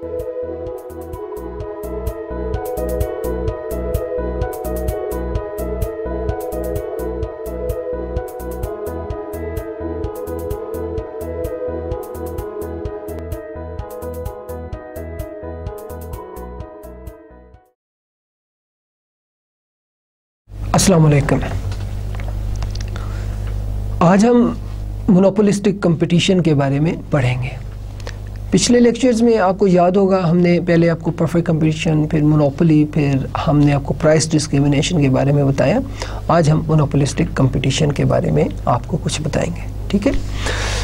अस्सलाम वालेकुम। आज हम मोनोपोलिस्टिक कंपटीशन के बारे में पढ़ेंगे। पिछले लेक्चर्स में आपको याद होगा हमने पहले आपको परफेक्ट कंपटीशन, फिर मोनोपोली, फिर हमने आपको प्राइस डिस्क्रिमिनेशन के बारे में बताया। आज हम मोनोपोलिस्टिक कंपटीशन के बारे में आपको कुछ बताएंगे, ठीक है।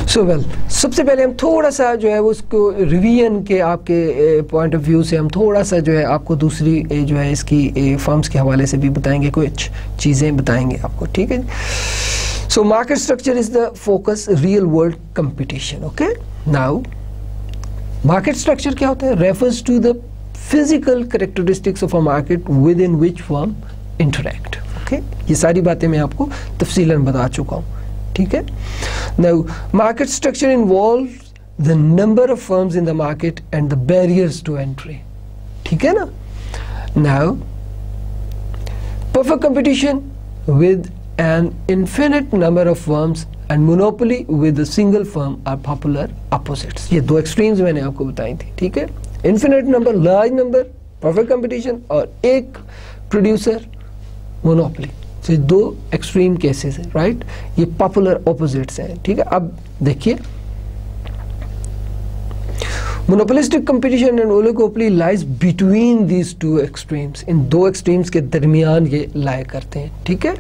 सबसे पहले हम थोड़ा सा जो है वो उसको रिवीजन के आपके पॉइंट ऑफ व्यू से हम थोड़ा सा जो है आपको दूसरी जो है इसकी फर्म्स के हवाले से भी बताएंगे, कुछ चीज़ें बताएंगे आपको, ठीक है। So market structure is the focus real world competition. Okay, now market structure क्या होता है? Refers to the physical characteristics of a market within which firm interact. Okay, ये सारी बातें मैं आपको तफसीलन बता चुका हूँ, ठीक है। Now market structure involves the number of firms in the market and the barriers to entry, ठीक है ना। Now perfect competition with an infinite number of firms and monopoly with a single firm are popular opposites। ये दो extremes मैंने आपको बताई थी, ठीक है। Infinite number, large number, perfect competition, और एक प्रोड्यूसर, मोनोपोली। तो दो एक्सट्रीम केसेस हैं, राइट। ये पॉपुलर ऑपोजिट्स हैं, ठीक है। अब देखिए, monopolistic competition and oligopoly lies between these two extremes. इन दो एक्सट्रीम्स के दरमियान ये लाए करते हैं, ठीक है।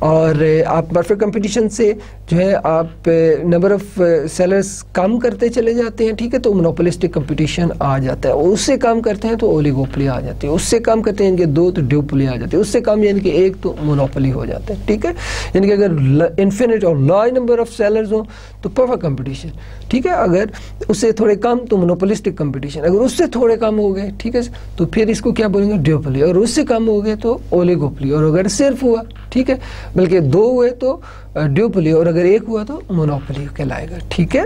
और आप परफेक्ट कंपटीशन से जो है आप नंबर ऑफ सेलर्स कम करते चले जाते हैं, ठीक है, तो मोनोपोलिस्टिक कंपटीशन आ जाता है। उससे कम करते हैं तो ओलिगोपोली आ जाती है, उससे कम करते हैं इनके दो तो ड्यूपोली आ जाती है, उससे कम यानी कि एक तो मोनोपोली हो जाता है, ठीक है। यानी कि अगर इन्फिनिट और लार्ज नंबर ऑफ सेलर्स हो तो परफेक्ट कंपटीशन, ठीक है। अगर उससे थोड़े कम तो मोनोपोलिस्टिक कंपटीशन, अगर उससे थोड़े कम हो गए, ठीक है, तो फिर इसको क्या बोलेंगे? ड्यूपोली। और उससे कम हो गए तो ओलिगोपोली। और अगर सिर्फ हुआ, ठीक है, बल्कि दो हुए तो ड्यूपोली, और अगर एक हुआ तो मोनोपोली कहलाएगा, ठीक है।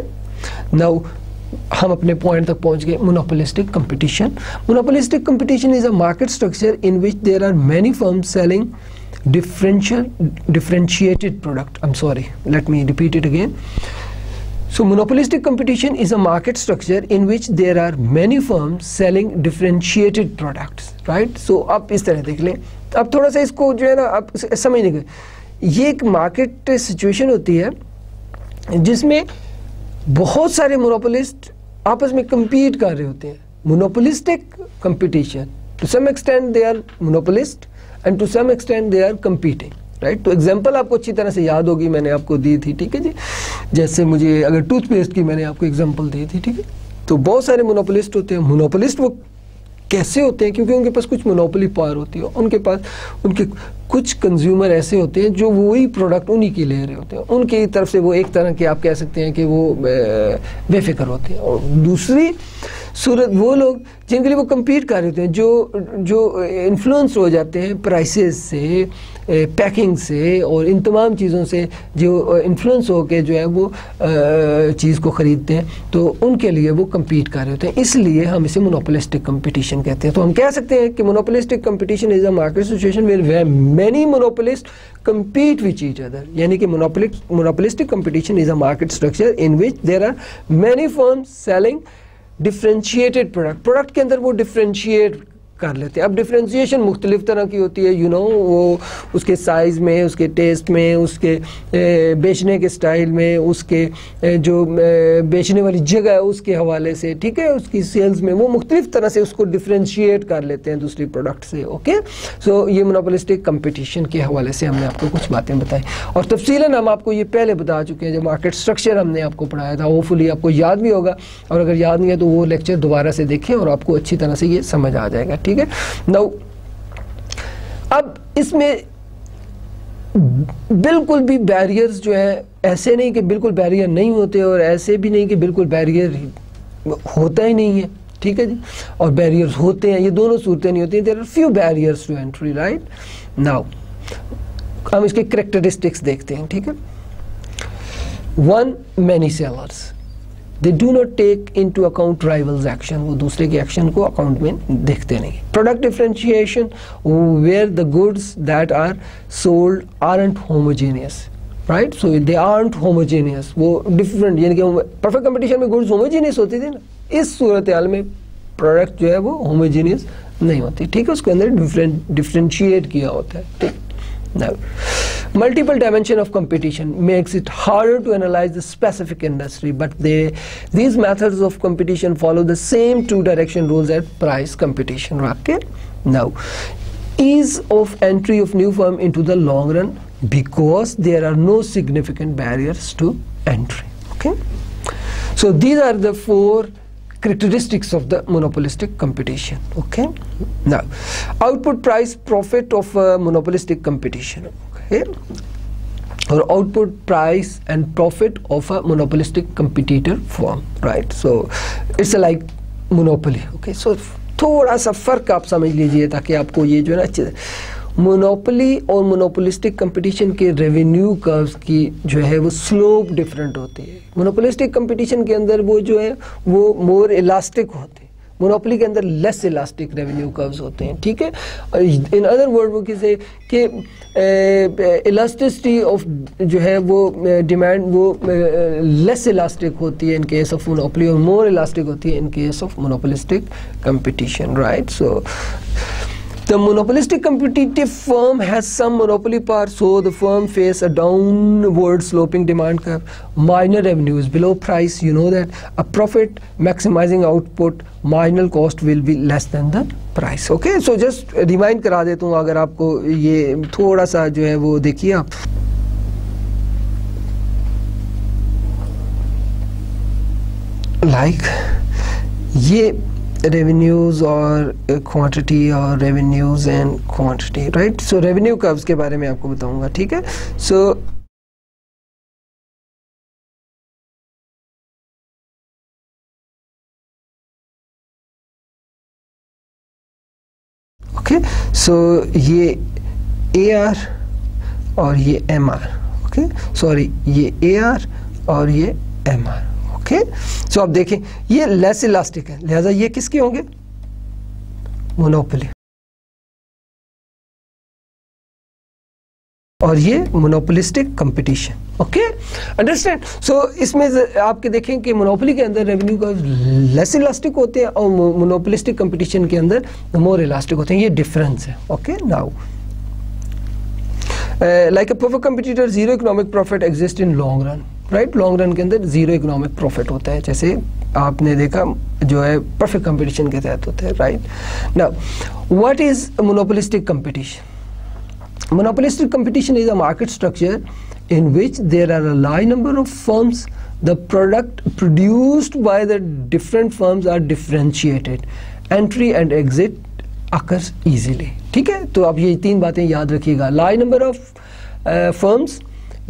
नाउ हम अपने पॉइंट तक पहुंच गए। Monopolistic competition. Monopolistic competition is a market structure in which there are many firms selling differentiated product. I'm sorry, let me repeat it again. So monopolistic competition is a market structure in which there are many firms selling differentiated products, right? So अब इस तरह देख लें। अब थोड़ा सा इसको जो है ना आप समझने के, ये एक मार्केट सिचुएशन होती है जिसमें बहुत सारे मोनोपोलिस्ट आपस में compete कर रहे होते हैं। Monopolistic competition, to some extent they are monopolist and to some extent they are competing, right? तो एग्जांपल आपको अच्छी तरह से याद होगी, मैंने आपको दी थी, ठीक है जी। जैसे मुझे अगर टूथपेस्ट की मैंने आपको एग्जांपल दी थी, ठीक है। तो बहुत सारे मोनोपोलिस्ट होते हैं। मोनोपोलिस्ट वो कैसे होते हैं? क्योंकि उनके पास कुछ मोनोपोली पावर होती है, उनके पास उनके कुछ कंज्यूमर ऐसे होते हैं जो वही प्रोडक्ट उन्हीं की ले रहे होते हैं, उनकी तरफ से वो एक तरह के आप कह सकते हैं कि वो बेफिक्र होते हैं। और दूसरी सूरत वो लोग जिनके लिए वो कम्पीट कर रहे होते हैं, जो इन्फ्लुएंस हो जाते हैं प्राइसेस से, पैकिंग से और इन तमाम चीज़ों से, जो इन्फ्लुएंस हो के जो है वो चीज़ को ख़रीदते हैं, तो उनके लिए वो कम्पीट कर रहे होते हैं। इसलिए हम इसे मोनोपोलिस्टिक कंपटीशन कहते हैं। तो हम कह सकते हैं कि monopolistic competition is a market situation where many monopolist compete with each other। यानी कि monopolistic competition is a market structure in which there are many firms selling differentiated product के अंदर वो differentiate कर लेते हैं। अब डिफ्रेंशिएशन मुख्तलिफ तरह की होती है, यू नो, वो उसके साइज़ में, उसके टेस्ट में, उसके बेचने के स्टाइल में, उसके जो बेचने वाली जगह है उसके हवाले से, ठीक है, उसकी सेल्स में, वो मुख्तलिफ तरह से उसको डिफ्रेंशिएट कर लेते हैं दूसरी प्रोडक्ट से। ओके, सो ये मोनोपोलिस्टिक कंपटीशन के हवाले से हमने आपको कुछ बातें बताई और तफसीलन हम आपको ये पहले बता चुके हैं जब मार्केट स्ट्रक्चर हमने आपको पढ़ाया था। होपफुली आपको याद भी होगा, और अगर याद नहीं है तो वो लेक्चर दोबारा से देखें और आपको अच्छी तरह से ये समझ आ जाएगा, ठीक है। नाउ अब इसमें बिल्कुल भी बैरियर्स जो है, ऐसे नहीं कि बिल्कुल बैरियर नहीं होते और ऐसे भी नहीं कि बिल्कुल बैरियर होता ही नहीं है, ठीक है जी, और बैरियर्स होते हैं, ये दोनों सूरतें नहीं होती। There are few barriers to entry, right. Now हम इसके कैरेक्टरिस्टिक्स देखते हैं, ठीक है। One, many sellers. They do not take into account rivals action, वो दूसरे के एक्शन को अकाउंट में देखते नहीं. Product differentiation where the goods that are sold aren't homogeneous, right. So they aren't homogeneous, वो डिफरेंट, यानी कि परफेक्ट कंपटीशन में गुड्स होमोजेनियस होती थी ना, इस सूरत हाल में प्रोडक्ट जो है वो होमोजेनियस नहीं होती. ठीक है, उसके अंदर डिफरेंशिएट किया होता है. ठीक. Now, multiple dimension of competition makes it harder to analyze the specific industry, but these methods of competition follow the same two direction rules as price competition. Okay. Now, ease of entry of new firm into the long run because there are no significant barriers to entry. Okay. So these are the four characteristics of the monopolistic competition. Okay. Now, output, price, profit of monopolistic competition. Okay. Or output, price and profit of a monopolistic competitor firm, right. So it's a like monopoly. Okay. So थोड़ा सा फर्क आप समझ लीजिए ताकि आपको ये जो है ना अच्छे से, मोनोपोली और मोनोपोलिस्टिक कंपटीशन के रेवेन्यू कर्व्स की जो है वो स्लोप डिफरेंट होती है. मोनोपोलिस्टिक कंपटीशन के अंदर वो जो है वो मोर इलास्टिक होते हैं, मोनोपोली के अंदर लेस इलास्टिक रेवेन्यू कर्व्स होते हैं. ठीक है. इन अदर वर्ड वो किसे कि इलास्टिसिटी ऑफ जो है वो डिमांड वो लेस इलास्टिक होती है इन केस ऑफ मोनोपोली और मोर इलास्टिक होती है इन case of monopolistic competition, right. So the monopolistic competitive firm has some monopoly power, so the firm face a downward sloping demand curve. Minor revenues below price, you know that. A profit maximizing output, marginal cost will be less than the price. Okay, so just remind करा देता हूँ अगर आपको ये थोड़ा सा जो है वो देखिए आप. Like ये revenues और quantity और revenues and quantity, right. so revenue curves के बारे में आपको बताऊंगा. ठीक है. so okay, so ये AR और ये MR. okay, sorry ये AR और ये MR. ओके. सो आप देखें ये लेस इलास्टिक है, लिहाजा ये किसके होंगे, मोनोपोली, और ये monopolistic competition. Okay, understand. So इसमें आपके देखें कि मोनोपोली के अंदर रेवेन्यू का लेस इलास्टिक होते हैं और मोनोपोलिस्टिक कंपटीशन के अंदर मोर इलास्टिक होते हैं. ये डिफरेंस है. Okay. Now like a perfect competitor zero economic profit exist in long run, right. Long run के अंदर जीरो इकोनॉमिक प्रॉफिट होता है, जैसे आपने देखा जो है परफेक्ट कंपटीशन के तहत होता है, right. Now what is monopolistic competition? Monopolistic competition is a market structure in which there are a large number of firms. The product produced by the different firms are differentiated. Entry and exit occurs easily. ठीक है, तो आप ये तीन बातें याद रखिएगा. Large number of firms,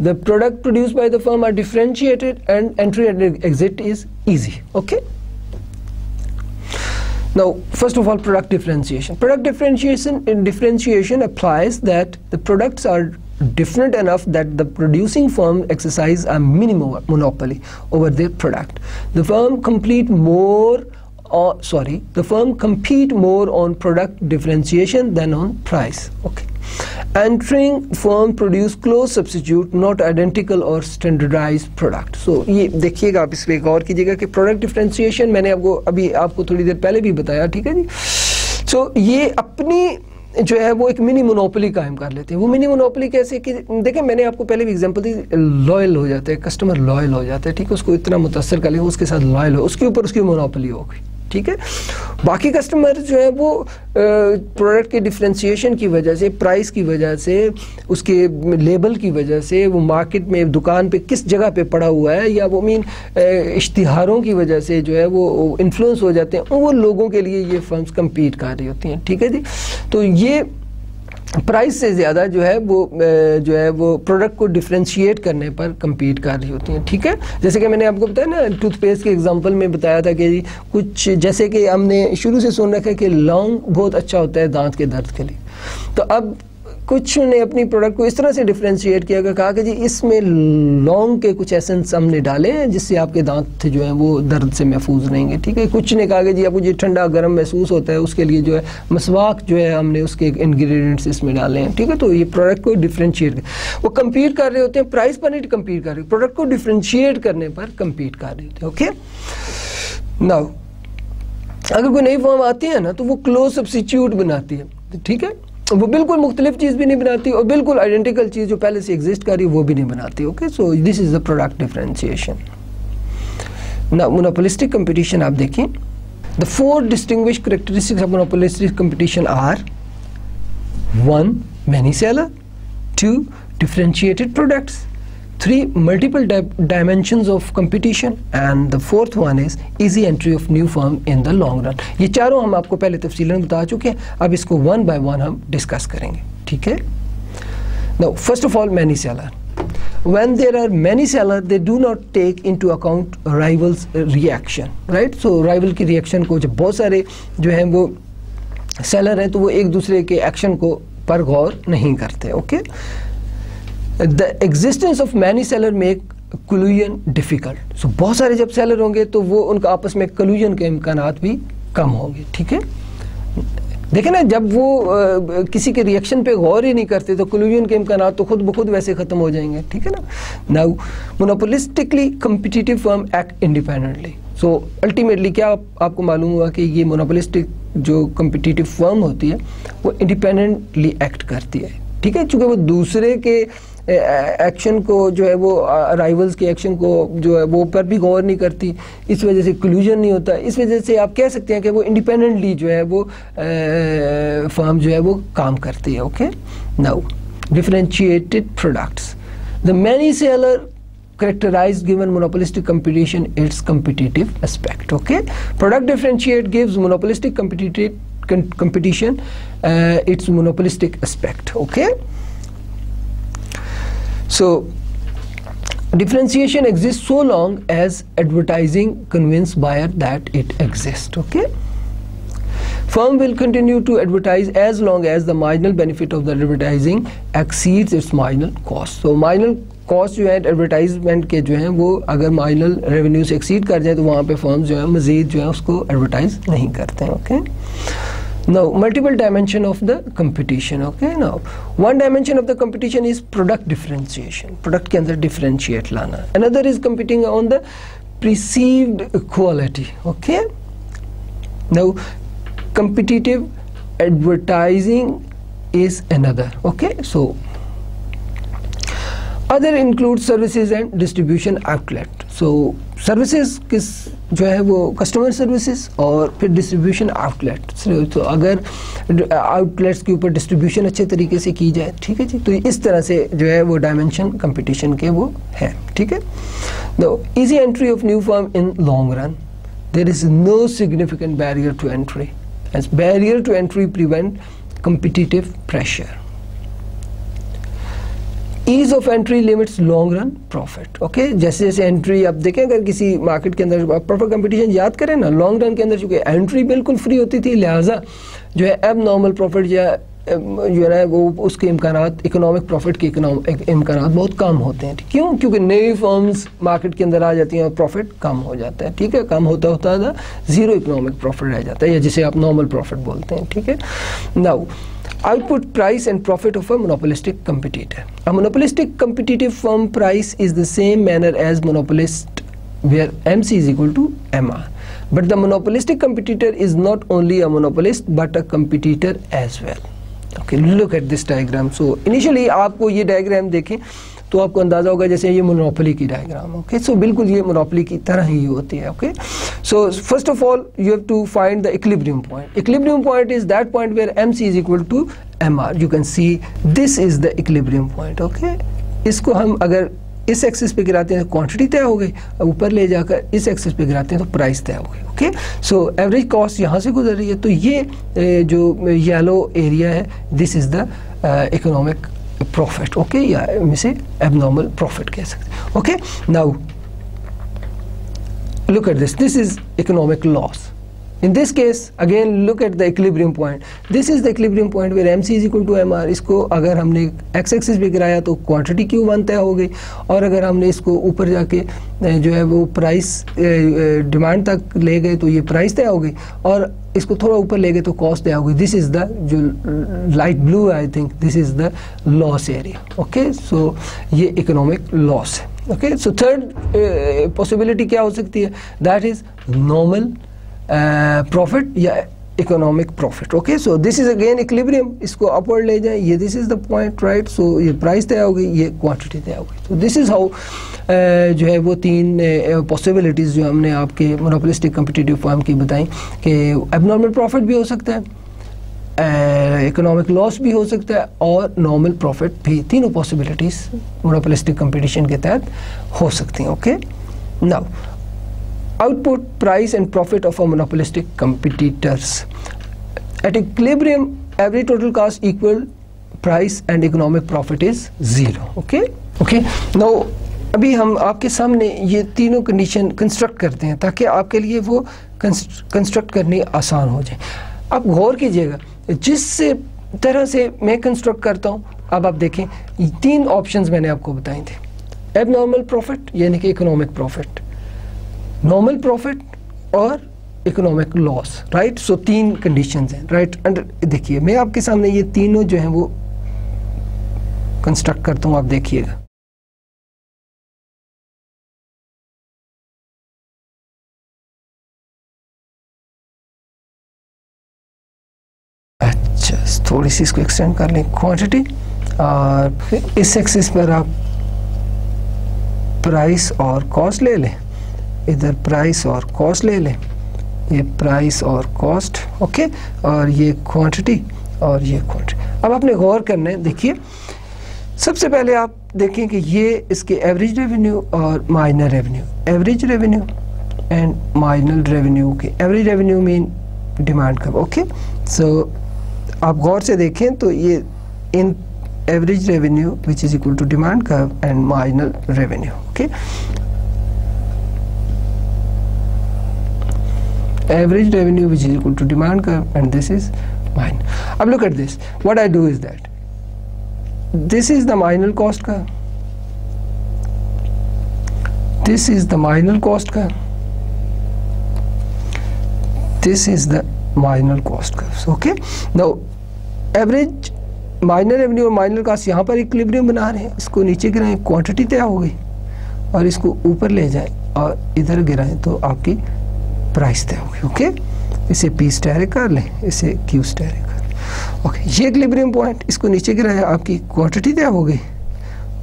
the product produced by the firm are differentiated, and entry and exit is easy. Okay. Now, first of all, product differentiation. Product differentiation applies that the products are different enough that the producing firm exercise a minimum monopoly over their product. The firm compete more on product differentiation than on price. Okay. Entering firm produce close substitute, not identical or standardized product. So ये देखिएगा, आप इस पे गौर कीजिएगा कि product differentiation मैंने आपको थोड़ी देर पहले भी बताया. ठीक है जी. सो ये अपनी जो है वो एक मिनी मोनोपोली कायम कर लेते हैं. वो मिनी मोनोपोली कैसे कि देखें, मैंने आपको पहले भी एग्जांपल दी. लॉयल हो जाता है कस्टमर, लॉयल हो जाता है. ठीक है, उसको इतना मुतासर कर ले, उसके साथ लॉयल हो, उसके ऊपर उसकी मोनोपोली हो गई. ठीक है. बाकी कस्टमर जो है वो प्रोडक्ट के डिफरेंशिएशन की वजह से, प्राइस की वजह से, उसके लेबल की वजह से, वो मार्केट में दुकान पे किस जगह पे पड़ा हुआ है, या वो इश्तिहारों की वजह से जो है वो इन्फ्लुएंस हो जाते हैं. वो लोगों के लिए ये फर्म्स कम्पीट कर रही होती हैं. ठीक है जी. तो ये प्राइस से ज़्यादा जो है वो प्रोडक्ट को डिफरेंशिएट करने पर कम्पीट कर रही होती हैं. ठीक है. जैसे कि मैंने आपको बताया ना, टूथपेस्ट के एग्जांपल में बताया था कि कुछ जैसे कि हमने शुरू से सुन रखा है कि लौंग बहुत अच्छा होता है दांत के दर्द के लिए. तो अब कुछ ने अपनी प्रोडक्ट को इस तरह से डिफरेंशिएट किया कि कहा कि जी इसमें लौंग के कुछ एसेंस हमने डाले हैं जिससे आपके दांत जो है वो दर्द से महफूज रहेंगे, ठीक है। कुछ ने कहा कि जी आपको जो ठंडा गर्म महसूस होता है उसके लिए जो है मसवाक जो है हमने उसके इंग्रेडिएंट्स इसमें डाले हैं, ठीक है। तो ये प्रोडक्ट को डिफरेंशिएट, वो कम्पीट कर रहे होते हैं, प्राइस पर नहीं कम्पीट कर रहे, प्रोडक्ट को डिफरेंशिएट करने पर कम्पीट कर रहे होते हैं, ओके। नाउ अगर कोई नई फर्म आती है ना तो वो क्लोज सब्स्टिट्यूट बनाती है, ठीक है। वो बिल्कुल मुख्तलिफ चीज़ भी नहीं बनाती और बिल्कुल आइडेंटिकल चीज़ जो पहले से एग्जिस्ट कर रही है वो भी नहीं बनाती, okay. So this is the product differentiation. Now monopolistic competition आप देखें, the 4 distinguished characteristics of monopolistic competition are 1 many seller, 2 differentiated products, 3 multiple dimensions of competition, and the 4th one is easy entry of new firm in the long run। ये चारों हम आपको पहले तफसीलन बता चुके हैं, अब इसको वन बाय वन हम डिस्कस करेंगे, ठीक है। Now first of all many seller, when there are many seller they do not take into account rivals reaction, right। so rival की reaction को, जब बहुत सारे जो हैं वो सेलर हैं तो वो एक दूसरे के एक्शन को पर गौर नहीं करते, okay. The existence of many seller make collusion difficult। so बहुत सारे जब सेलर होंगे तो वो उनका आपस में collusion के इम्कानात भी कम होंगे, ठीक है। देखें ना, जब वो किसी के रिएक्शन पे गौर ही नहीं करते तो collusion के इम्कानात तो खुद ब खुद वैसे ख़त्म हो जाएंगे, ठीक है ना। Now monopolistically competitive firm act independently। so ultimately क्या आपको मालूम हुआ कि ये मोनोपोलिस्टिक जो कम्पिटिटिव फर्म होती है वो इंडिपेंडेंटली एक्ट करती है, ठीक है। चूँकि वो दूसरे के एक्शन को जो है वो राइवल्स के एक्शन को जो है वो पर भी गौर नहीं करती, इस वजह से क्लूजन नहीं होता। इस वजह से आप कह सकते हैं कि वो इंडिपेंडेंटली जो है वो फर्म जो है वो काम करती है, okay. Now differentiated products, the many seller characterized given monopolistic competition its competitive aspect, okay। product differentiate gives monopolistic competition its monopolistic aspect, okay। so differentiation exists so long as advertising convince buyer that it exists, okay। firm will continue to advertise as long as the marginal benefit of the advertising exceeds its marginal cost। so marginal cost जो है advertisement के जो हैं वो अगर marginal revenue से exceed कर जाए तो वहाँ पे फर्म्स जो है मज़ीद जो है उसको एडवर्टाइज नहीं करते हैं, okay. Now multiple dimension of the competition, okay. Now one dimension of the competition is product differentiation, product के अंदर डिफरेंशिएट लाना। Another is competing on the perceived quality, okay. Now competitive advertising is another, okay। So other include services and distribution outlet। so services किस जो है वो customer services और फिर distribution outlet. तो अगर आउटलेट्स के ऊपर डिस्ट्रीब्यूशन अच्छे तरीके से की जाए, ठीक है जी, तो इस तरह से जो है वो डायमेंशन कंपटीशन के वो है, ठीक है। The easy entry of new firm in long run, there is no significant barrier to entry, as barrier to entry prevent competitive pressure. Ease of entry limits long run profit, okay. जैसे जैसे entry आप देखें, अगर किसी market के अंदर proper competition याद करें ना, लॉन्ग रन के अंदर चूँकि एंट्री बिल्कुल फ्री होती थी, लिहाजा जो है अब नॉर्मल प्रॉफिट या जो है वो उसके इम्कानात, इकोनॉमिक प्रॉफिट के इम्कानात बहुत कम होते हैं। क्यों? क्योंकि नई फर्म्स मार्केट के अंदर आ जाती हैं और प्रॉफिट कम हो जाता है, ठीक है। कम होता होता था ज़ीरो इकोनॉमिक प्रॉफिट रह जाता है, या जिसे आप नॉर्मल प्रॉफिट बोलते हैं, ठीक है। Now output price and profit of a monopolistic competitor. A monopolistic competitive firm price is the same manner as monopolist, where MC is equal to MR. But the monopolistic competitor is not only a monopolist but a competitor as well. Okay, look at this diagram. So initially आपको ये diagram देखें तो आपको अंदाज़ा होगा जैसे ये monopoly की डायग्राम, ओके। सो बिल्कुल ये मोनोपोली की तरह ही होती है, okay. So first of all you have to find the equilibrium point. Equilibrium point is that point where MC is equal to MR। You can see this is the equilibrium point, okay. इसको हम अगर इस axis पे गिराते हैं तो quantity तय हो गई, ऊपर ले जाकर इस एक्सिस पे गिराते हैं तो प्राइस तय हो गई, ओके। सो एवरेज कॉस्ट यहाँ से गुजर रही है, तो ये जो येलो एरिया है this is the economic profit, okay, या इसे एबनॉर्मल प्रॉफिट कह सकते हैं, okay. Now look at this, this is economic loss, In this case, again look at the equilibrium point. This is the equilibrium point where MC is equal to MR. इसको अगर हमने x axis पे गिराया तो quantity Q1 तय हो गई, और अगर हमने इसको ऊपर जाके जो है वो प्राइस डिमांड तक ले गए तो ये प्राइस तय हो गई, और इसको थोड़ा ऊपर ले गए तो कॉस्ट तय हो गई. दिस इज़ द जो light blue, I think this is the loss area. Okay, so ये इकोनॉमिक लॉस है. ओके, सो थर्ड पॉसिबिलिटी क्या हो सकती है? दैट इज़ नॉर्मल प्रॉफिट या economic profit. Okay, so this is again equilibrium. इसको upward ले जाए, ये this is the point, right. So ये प्राइस तय हो गई, ये क्वांटिटी तय हो गई. तो दिस इज हाउ जो है वो तीन पॉसिबिलिटीज़ जो हमने आपके मोनोपोलिस्टिक कम्पिटिटिव फर्म की बताई कि एबनॉर्मल प्रॉफिट भी हो सकता है, इकोनॉमिक लॉस भी हो सकता है, और नॉर्मल प्रॉफिट भी. तीनों पॉसिबिलिटीज़ मोनोपोलिस्टिक कंपटीशन के तहत हो सकती हैं. Okay, now output, price and profit of a monopolistic competitors. At equilibrium, every total cost equal price and economic profit is 0. Okay? Okay. Now, अभी हम आपके सामने ये तीनों कंडीशन कंस्ट्रक्ट करते हैं ताकि आपके लिए वो कंस्ट्रक्ट करनी आसान हो जाए. आप गौर कीजिएगा, जिस तरह से मैं कंस्ट्रक्ट करता हूँ, अब आप देखें तीन ऑप्शंस मैंने आपको बताए थे. एबनॉर्मल प्रॉफिट यानी कि इकोनॉमिक प्रॉफिट, नॉर्मल प्रॉफिट और इकोनॉमिक लॉस, राइट. सो तीन कंडीशंस हैं, राइट. अंडर देखिए मैं आपके सामने ये तीनों जो हैं वो कंस्ट्रक्ट करता हूँ, आप देखिएगा. अच्छा, थोड़ी सी इसको एक्सटेंड कर लें, क्वांटिटी, और फिर इस एक्सिस पर आप प्राइस और कॉस्ट ले लें, इधर प्राइस और कॉस्ट ले लें, ये प्राइस और कॉस्ट. ओके, और ये क्वांटिटी और ये क्वांटिटी. अब आपने गौर करना है. देखिए सबसे पहले आप देखें कि ये इसके एवरेज रेवेन्यू और minor revenue, average revenue and minor revenue. के average revenue mean demand curve. Okay, so आप गौर से देखें तो ये इन average revenue which is equal to demand curve and minor revenue. Okay, average revenue which is equal to demand curve, and this is mine. Now look at this. What I do is that this is the marginal cost curve, this is the marginal cost curve, this is the marginal cost curve. Okay, now average minor revenue और minor cost यहाँ पर equilibrium बना रहे हैं. इसको नीचे गिराएं, quantity तय हो गई, और इसको ऊपर ले जाएं और इधर गिराएं तो आपकी प्राइस तय होगी. ओके, इसे पी स्टेरिक कर लें, इसे क्यू स्टेरिक कर लें. ओके, ये इक्विलिब्रियम पॉइंट, इसको नीचे गिराया, आपकी क्वांटिटी तय हो गई,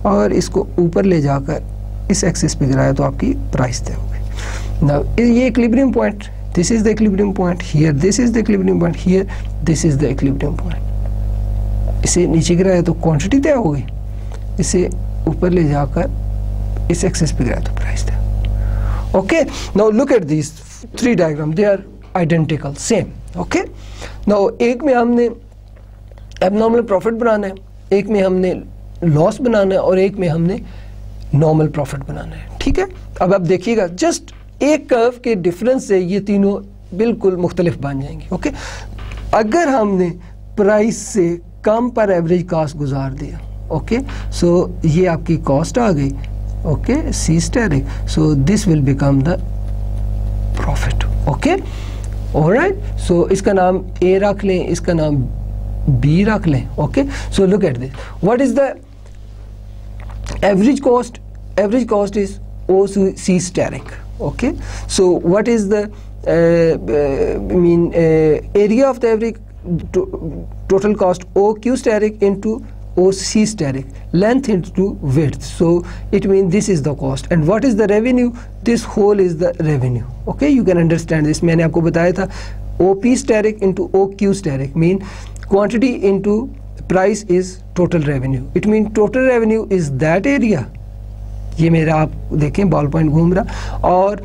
और इसको ऊपर ले जाकर इस एक्सिस पे गिराया तो आपकी प्राइस तय हो गई. नाउ ये equilibrium point, this is the equilibrium point here, this is the equilibrium point here, this is the equilibrium point. इसे नीचे गिराया तो क्वांटिटी तय हो गई, इसे ऊपर ले जाकर इस एक्सिस पे गिराया तो प्राइस तय. Okay, now look at this three diagram, they are identical, same. Okay, now एक में हमने एबनॉर्मल प्रॉफिट बनाना है, एक में हमने लॉस बनाना है, और एक में हमने नॉर्मल प्रॉफिट बनाना है. ठीक है, अब आप देखिएगा जस्ट एक कर्व के डिफरेंस से ये तीनों बिल्कुल मुख्तलिफ बन जाएंगे. ओके, अगर हमने प्राइस से कम पर एवरेज कॉस्ट गुजार दिया, ओके, सो ये आपकी कॉस्ट आ गई. Okay, C asterisk, so this will become the profit. Okay, alright. So इसका नाम ए रख लें, इसका नाम बी रख लें. Okay, so look at this, what is the average cost? Average cost is O C asterisk. Okay, so what is the area of the average total cost O Q steric into O C steric, length into width. So it means this is the cost. And what is the revenue? This whole is the revenue. Okay, you can understand this. मैंने आपको बताया था O P steric into O Q steric mean quantity into price is total revenue. It means total revenue is that area. ये मेरा आप देखें ball point घूम रहा, और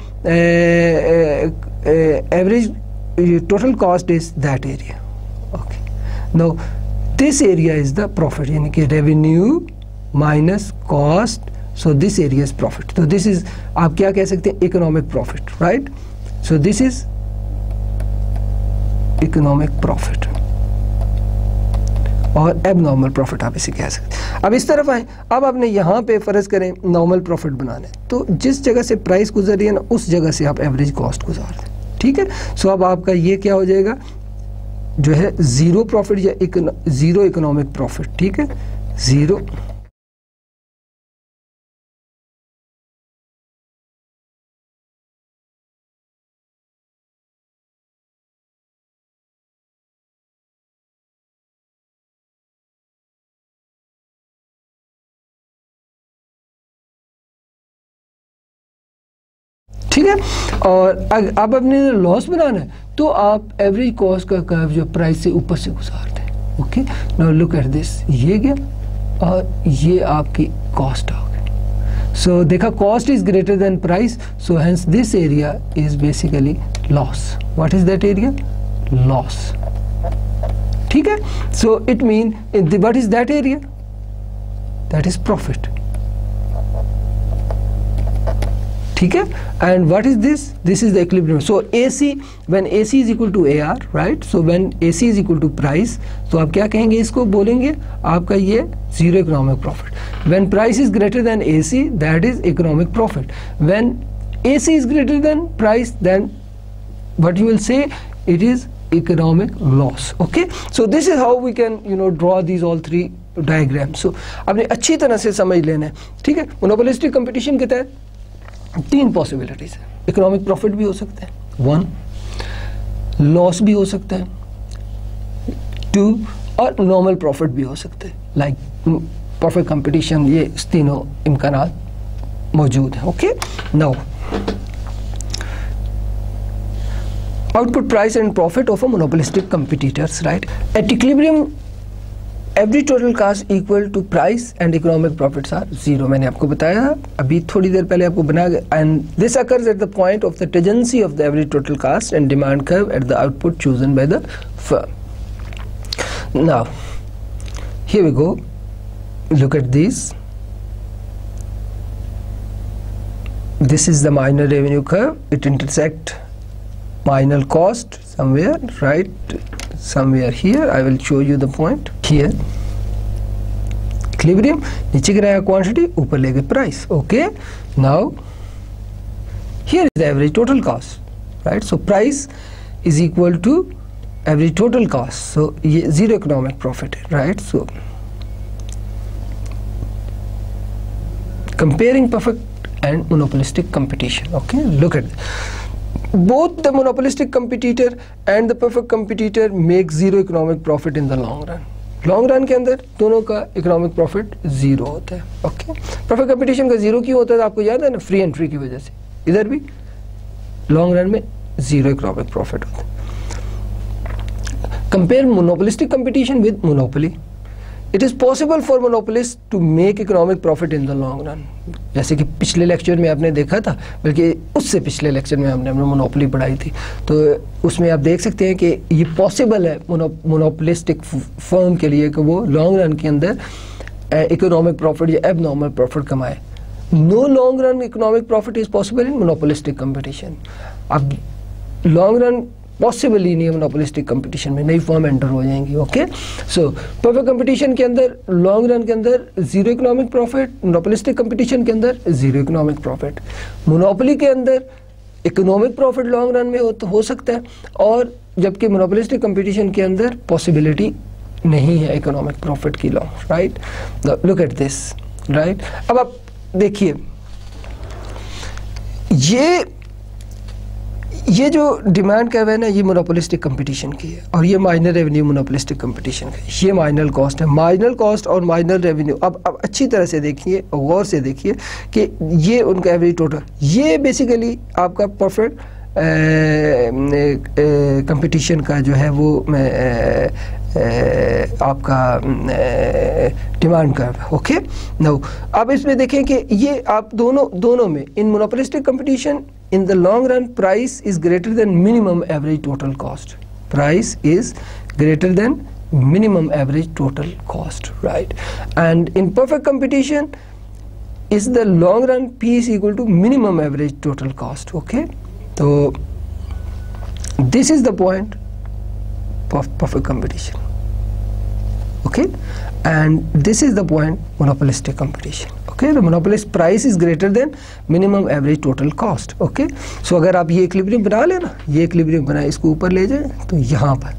average total cost is that area. Okay, now this area is the profit, यानी कि revenue minus cost, so this area is profit. So this is, आप क्या कह सकते हैं, economic profit, right? So this is economic profit और abnormal profit आप इसे कह सकते हैं। अब इस तरफ आए, अब आपने यहाँ पे फर्ज करें नॉर्मल प्रॉफिट बनाना है, तो जिस जगह से प्राइस गुजर रही है ना उस जगह से आप एवरेज कॉस्ट गुजार दें, ठीक है। सो अब आपका ये क्या हो जाएगा जो है जीरो प्रॉफिट या जीरो इकोनॉमिक प्रॉफिट, ठीक है, जीरो ठीक है। और अब अपने लॉस बनाना है तो आप एवरेज कॉस्ट का कर्व जो प्राइस से ऊपर से गुजार दें। Okay, now look at this, ये गया और ये आपकी कॉस्ट आ गई। सो देखा cost is greater than price, so hence this area is basically loss. What is that area? Loss, ठीक है। So it mean what is that area? That is profit, ठीक है। And what is this? This is the equilibrium. So AC, when AC is equal to AR, right, so when AC is equal to price, तो आप क्या कहेंगे इसको? बोलेंगे आपका ये zero economic profit. When price is greater than AC, that is economic profit. When AC is greater than price, then what you will say? It is economic loss. Okay, so this is how we can draw these all three diagrams. So आपने अच्छी तरह से समझ लेना है, ठीक है। Monopolistic competition के तहत तीन पॉसिबिलिटीज है। इकोनॉमिक प्रॉफिट भी हो सकता है, 1 लॉस भी हो सकता है, 2 और नॉर्मल प्रॉफिट भी हो सकता है, लाइक परफेक्ट कंपटीशन। ये तीनों इम्कानात मौजूद हैं। Okay, now output price and profit of a monopolistic competitors, right? At equilibrium every total cost equal to price and economic profits are zero. मैंने आपको बताया अभी थोड़ी देर पहले आपको बना, and this occurs at the point of the tangency of the average total cost and demand curve at the output chosen by the firm. Now here we go, look at this. This is the minor revenue curve. It intersects marginal cost somewhere, right, somewhere here. I will show you the point here. Equilibrium, नीचे गिराया quantity, ऊपर ले गए price. Okay, now here is the average total cost, right? So price is equal to average total cost. So ये zero economic profit है, right? So comparing perfect and monopolistic competition. Okay, look at it. Both the monopolistic competitor and the perfect competitor make zero economic profit in the long run. Long run के अंदर दोनों का economic profit zero होता है। Okay, perfect competition का zero क्यों होता है? आपको याद है ना, फ्री एंट्री की वजह से। इधर भी लॉन्ग रन में जीरो इकोनॉमिक प्रॉफिट होता है। Compare monopolistic competition with monopoly. It is possible for monopolist to make economic profit in the long run. जैसे कि पिछले लेक्चर में आपने देखा था, बल्कि उससे पिछले लेक्चर में हमने मोनोपोली पढ़ाई थी, तो उसमें आप देख सकते हैं कि ये पॉसिबल है मोनोपोलिस्टिक फर्म के लिए कि वो लॉन्ग रन के अंदर इकोनॉमिक प्रॉफिट या एबनॉर्मल प्रॉफिट कमाए। No long run economic profit is possible in monopolistic competition. अब लॉन्ग रन पॉसिबल ही नहीं है मोनोपोलिस्टिक कंपटीशन में, नई फॉर्म एंटर हो जाएंगी। ओके, सो परफेक्ट कंपटीशन के अंदर लॉन्ग रन के अंदर zero economic profit, monopolistic competition के अंदर जीरो इकोनॉमिक प्रॉफिट। मोनोपोली के अंदर इकोनॉमिक प्रॉफिट लॉन्ग रन में हो सकता है, और जबकि मोनोपोलिस्टिक कंपटीशन के अंदर पॉसिबिलिटी नहीं है इकोनॉमिक प्रॉफिट की long, right. Look at this, right. अब आप देखिए ये जो डिमांड कर्व है ना, ये मोनोपोलिस्टिक कंपटीशन की है, और ये माइनर रेवेन्यू मोनोपोलिस्टिक कंपटीशन का है। ये मार्जिनल कॉस्ट है। मार्जिनल कॉस्ट और मार्जिनल रेवेन्यू, अब अच्छी तरह से देखिए, गौर से देखिए कि ये उनका एवरेज टोटल, ये बेसिकली आपका परफेक्ट कंपटीशन का जो है वो आपका डिमांड कर्व। ओके, नाउ अब इसमें देखें कि ये आप दोनों में in monopolistic competition in the long run price is greater than minimum average total cost. Price is greater than minimum average total cost, right? And in perfect competition is the long run P is equal to minimum average total cost. Okay, so this is the point perfect competition. Okay, and this is the point monopolistic competition. Okay, the monopolist price is greater than minimum average total cost. Okay, so अगर आप ये equilibrium बना लेना, ये equilibrium बनाए, इसको ऊपर ले जाए तो यहाँ पर,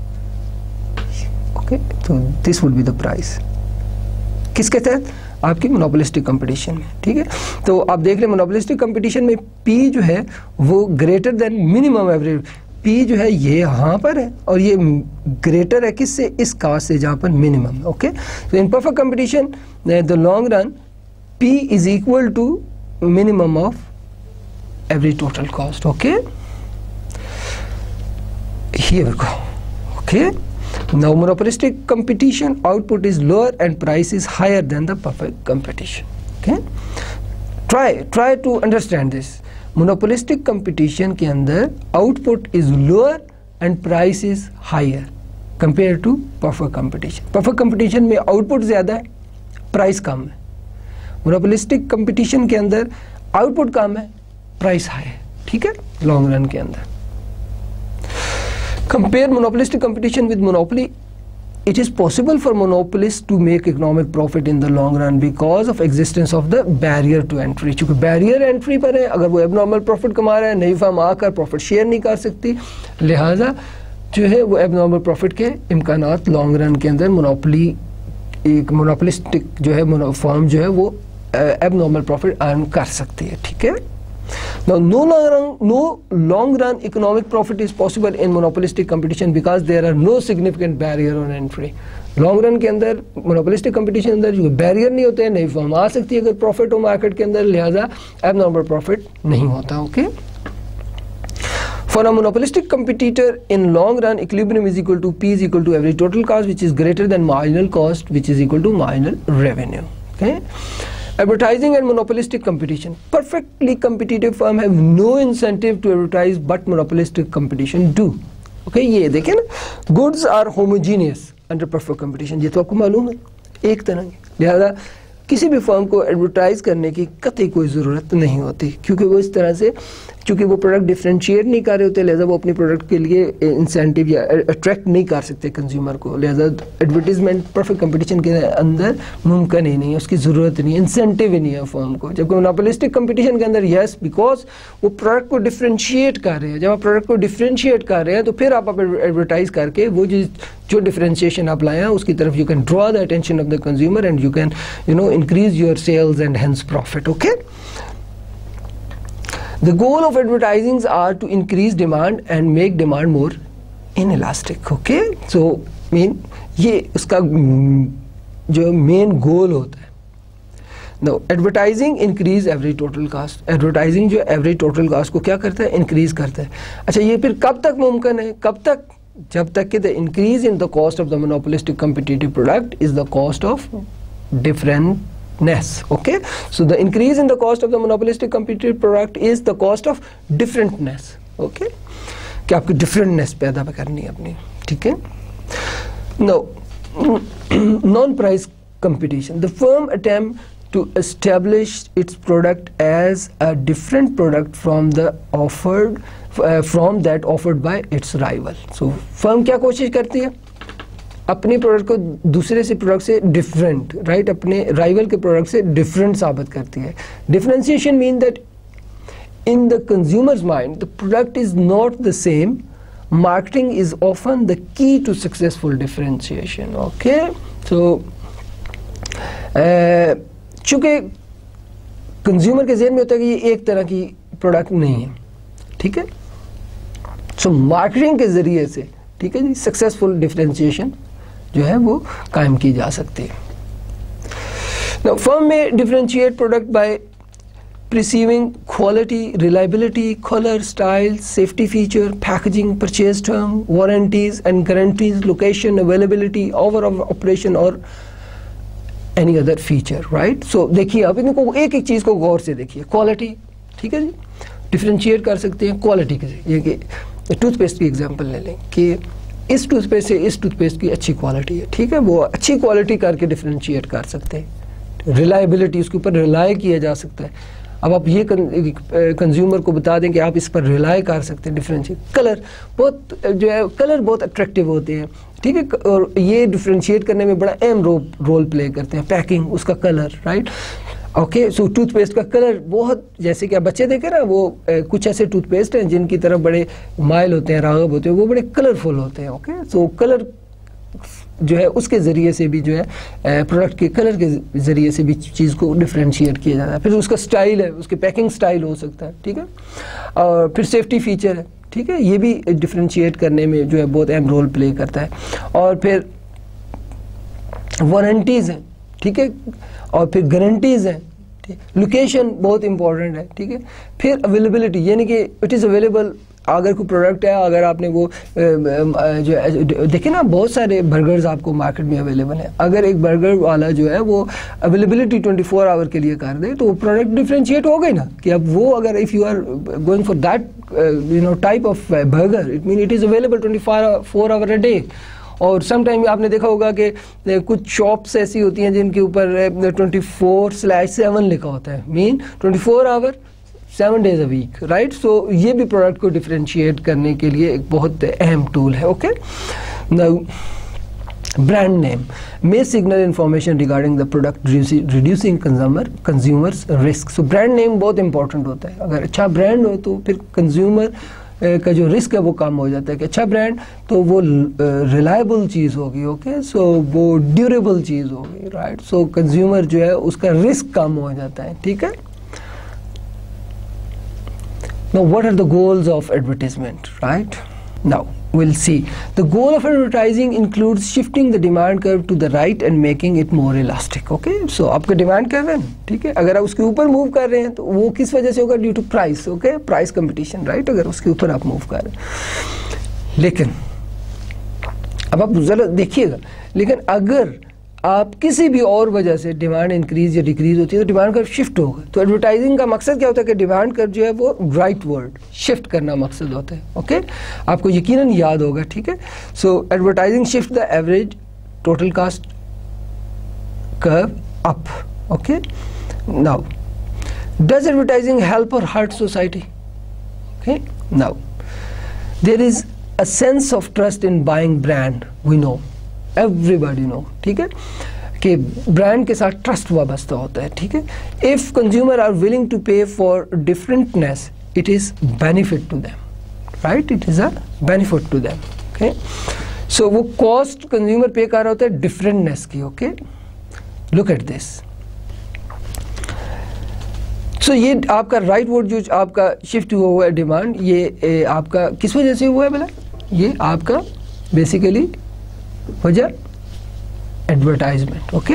ओके, तो this would be the price किसके तहत, आपकी मोनोपोलिस्टिक कंपटीशन में. ठीक है, तो आप देख लें मोनोपोलिस्टिक कंपटीशन में P जो है वो greater than minimum average, P जो है ये यहाँ पर है और ये ग्रेटर है किससे, इस कास्ट से जहाँ पर मिनिमम है. ओके, तो in perfect competition the long run P is equal to minimum of every total cost. Okay, here we go. Okay, now monopolistic competition output is lower and price is higher than the perfect competition. Okay, try to understand this. Monopolistic competition के अंदर output is lower and price is higher compared to perfect competition. Perfect competition में output ज़्यादा है, price कम है. Monopolistic competition के अंदर output कम है, price high है. ठीक है, लॉन्ग रन के अंदर. Compare monopolistic competition with monopoly. It is possible for monopolist to make economic profit in the long run because of existence of the barrier to entry. चूंकि barrier entry पर है, अगर वो एबनॉर्मल प्रॉफिट कमा रहा है, नई फर्म आकर प्रॉफिट शेयर नहीं कर सकती, लिहाजा जो है वो एबनॉर्मल प्रॉफिट के इम्कानात लॉन्ग रन के अंदर मोनोपोली, एक मोनोपोलिस्टिक जो है फर्म जो है वो एबनॉर्मल प्रॉफिट अर्न कर सकती है. ठीक है, Now, no long run economic profit is possible in monopolistic competition because there are no significant barrier on entry. Long run के अंदर मोनोपोलिस्टिक कंपटीशन के अंदर जो बैरियर नहीं होते हैं, नई फर्म आ सकती है अगर प्रॉफिट हो मार्केट के अंदर, लिहाजा एबनॉर्मल प्रॉफिट नहीं होता. Okay, For a monopolistic competitor in long run, equilibrium is equal to P is equal to average total cost, which is greater than marginal cost, which is equal to marginal revenue. Okay. Advertising and monopolistic competition. Perfectly competitive firm have no incentive to advertise, but monopolistic competition do. Okay, ये देखें ना, goods are homogeneous under perfect competition. ये तो आपको मालूम है, एक तरह की, लिहाजा किसी भी फर्म को एडवर्टाइज करने की कतई कोई ज़रूरत नहीं होती, क्योंकि वो इस तरह से, चूँकि वो प्रोडक्ट डिफ्रेंशिएट नहीं कर रहे होते, लिहाजा वो अपनी प्रोडक्ट के लिए इंसेंटिव या अट्रैक्ट नहीं कर सकते कंज्यूमर को, लिहाजा एडवर्टीजमेंट परफेक्ट कंपटीशन के अंदर मुमकिन ही नहीं है, उसकी ज़रूरत नहीं है, इंसेंटिव ही नहीं है फर्म को. जबकि मोनोपोलिस्टिक कंपटीशन के अंदर यस, बिकॉज वो प्रोडक्ट को डिफ्रेंशिएट कर रहे हैं. जब आप प्रोडक्ट को डिफ्रेंशिएट कर रहे हैं तो फिर आप एडवर्टाइज करके वो जो डिफ्रेंशिएशन आप लाए हैं उसकी तरफ you can draw the attention of the consumer and you can increase your sales and hence profit. Okay, the goal of advertising are to increase demand and make demand more inelastic. Okay, so ये उसका जो main goal होता है. Now advertising increase average total cost. Advertising जो average total cost को क्या करता है, increase करता है. अच्छा, ये फिर कब तक मुमकिन है, कब तक, जब तक कि the increase in the cost of the monopolistic competitive product is the cost of differentness. Okay, so the increase in the cost of the monopolistic competitive product is the cost of differentness. Okay, कि आपकी differentness पैदा करनी है अपनी. ठीक है. Now non-price competition. The firm attempt to establish its product as a different product from the offered from that offered by its rival. So firm क्या कोशिश करती है, अपने प्रोडक्ट को दूसरे से प्रोडक्ट से डिफरेंट, राइट, अपने राइवल के प्रोडक्ट से डिफरेंट साबित करती है. Differentiation mean that in the consumers mind the product is not the same. Marketing is often the key to successful differentiation. Okay, so चूंकि कंज्यूमर के ज़हन में होता है कि ये एक तरह की प्रोडक्ट नहीं है, ठीक है, सो मार्केटिंग के ज़रिए से, ठीक है जी, सक्सेसफुल डिफरेंशिएशन जो है वो कायम की जा सकती है. Now, firm may differentiate product by perceiving quality, reliability, color, style, safety feature, packaging, purchase term, warranties and guarantees, location, availability, hour of operation or any other feature, right? So देखिए, आप इनको एक एक चीज़ को गौर से देखिए. क्वालिटी, ठीक है जी, डिफरेंशिएट कर सकते हैं क्वालिटी के. ये कि टूथपेस्ट की एग्जांपल ले लें कि इस टूथपेस्ट से इस टूथपेस्ट की अच्छी क्वालिटी है, ठीक है, वो अच्छी क्वालिटी करके डिफरेंशिएट कर सकते हैं. रिलायबिलिटी, उसके ऊपर रिलाय किया जा सकता है. अब आप ये कंज्यूमर को बता दें कि आप इस पर रिलाई कर सकते हैं। डिफरेंशिएट कलर, बहुत जो है कलर बहुत अट्रैक्टिव होते हैं, ठीक है, और ये डिफरेंशिएट करने में बड़ा अहम रोल प्ले करते हैं। पैकिंग, उसका कलर, राइट, ओके। सो टूथपेस्ट का कलर बहुत, जैसे कि आप बच्चे देखें ना, वो कुछ ऐसे टूथपेस्ट हैं जिनकी तरफ बड़े माइल होते हैं, रागब होते हैं, वो बड़े कलरफुल होते हैं, ओके। सो कलर जो है उसके ज़रिए से भी जो है प्रोडक्ट के कलर के ज़रिए से भी चीज़ को डिफरेंशिएट किया जाता है। फिर उसका स्टाइल है, उसके पैकिंग स्टाइल हो सकता है, ठीक है, और फिर सेफ्टी फीचर है, ठीक है, ये भी डिफरेंशिएट करने में जो है बहुत अहम रोल प्ले करता है। और फिर वारंटीज़ हैं, ठीक है, और फिर गारंटीज़ हैं, ठीक, लोकेशन बहुत इंपॉर्टेंट है, ठीक है। फिर अवेलेबिलिटी, यानी कि इट इज़ अवेलेबल, अगर कोई प्रोडक्ट है, अगर आपने वो जो देखे ना, बहुत सारे बर्गर्स आपको मार्केट में अवेलेबल है, अगर एक बर्गर वाला जो है वो अवेलेबिलिटी 24 आवर के लिए कर दे तो वो प्रोडक्ट डिफरेंशिएट हो गई ना, कि अब वो अगर if you are going for that type of burger, it mean it is available 24 hour a day. और समटाइम आपने देखा होगा कि कुछ शॉप्स ऐसी होती हैं जिनके ऊपर 24/7 लिखा होता है, mean 24 hour 7 days a week, right. So ये भी प्रोडक्ट को डिफरेंशिएट करने के लिए एक बहुत अहम टूल है, okay. Now brand name may signal information regarding the product, reducing consumers risk। So brand name बहुत इंपॉर्टेंट होता है। अगर अच्छा ब्रांड हो तो फिर कंज्यूमर का जो रिस्क है वो कम हो जाता है, कि अच्छा ब्रांड तो वो रिलायबल चीज़ होगी, ओके, सो वो ड्यूरेबल चीज़ होगी, राइट। सो कंज्यूमर जो है उसका रिस्क कम हो जाता है, ठीक है। Now, what are the goals of advertisement, right? Now, we'll see. The goal of advertising includes shifting the demand curve to the right and making it more elastic, okay? So, आपका demand curve है, ठीक है, अगर आप उसके ऊपर move कर रहे हैं तो वो किस वजह से होगा? Due to price, okay, price competition, right, अगर उसके ऊपर आप मूव कर रहे हैं। लेकिन अब आप ज़रा देखिएगा, लेकिन अगर आप किसी भी और वजह से डिमांड इंक्रीज या डिक्रीज होती है तो डिमांड कर्व शिफ्ट होगा। तो एडवर्टाइजिंग का मकसद क्या होता है कि डिमांड कर्व जो है वो राइट वर्ड शिफ्ट करना मकसद होता है, ओके, आपको यकीनन याद होगा, ठीक है। So advertising shift the average total cost curve up, okay. Now does advertising help और hurt society? Okay, now there is a sense of trust in buying brand, we know, everybody know, ठीक है, कि brand के साथ trust वाबस्ता होता है, ठीक है। If consumer are willing to pay for differentness, it is benefit to them, right, it is a benefit to them, okay. So वो कॉस्ट कंज्यूमर पे कर रहा होता है डिफरेंटनेस की, okay. Look at this. So ये आपका राइट वर्ड जो आपका शिफ्ट हुआ है डिमांड, ये आपका किस वजह से हुआ है बोला? ये आपका बेसिकली वजह एडवर्टाइजमेंट, ओके।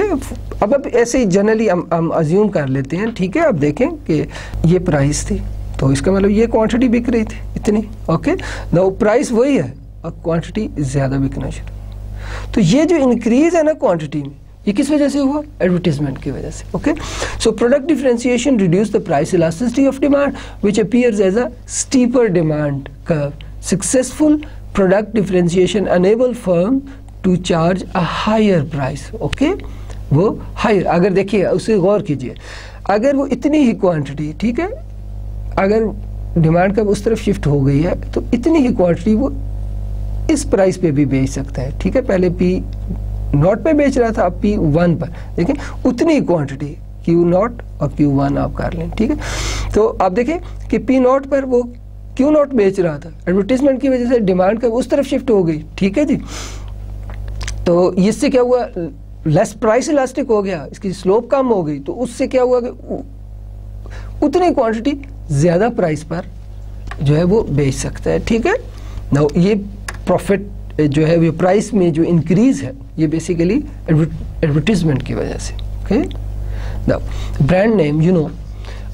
अब ऐसे ही जनरली हम अज्यूम कर लेते हैं, ठीक है। अब देखें कि ये प्राइस थी तो इसका मतलब ये क्वांटिटी बिक रही थी इतनी, ओके। ना प्राइस वही है और क्वांटिटी ज़्यादा बिकना शुरू। तो ये जो इंक्रीज है ना क्वांटिटी में, ये किस वजह से हुआ? एडवर्टीजमेंट की वजह से, okay. So product differentiation reduce the price elasticity of demand which appears as a steeper demand curve. Successful product differentiation enable firm to charge a higher price, okay. वो हायर, अगर देखिए उसे गौर कीजिए, अगर वो इतनी ही क्वांटिटी, ठीक है, अगर डिमांड का उस तरफ शिफ्ट हो गई है तो इतनी ही क्वांटिटी वो इस प्राइस पे भी बेच सकता है, ठीक है। पहले P0 पे बेच रहा था, अब P1 पर, देखें उतनी क्वांटिटी Q0 और Q1 आप कर लें, ठीक है। तो आप देखें कि P0 पर वो Q0 बेच रहा था, एडवर्टीजमेंट की वजह से डिमांड का उस तरफ शिफ्ट हो गई, ठीक है जी। तो इससे क्या हुआ? लेस प्राइस इलास्टिक हो गया, इसकी स्लोप कम हो गई, तो उससे क्या हुआ कि उतनी क्वांटिटी ज़्यादा प्राइस पर जो है वो बेच सकता है, ठीक है ना। ये प्रॉफिट जो है वो प्राइस में जो इंक्रीज है ये बेसिकली एडवर्टीजमेंट की वजह से, okay. Now brand name, you know,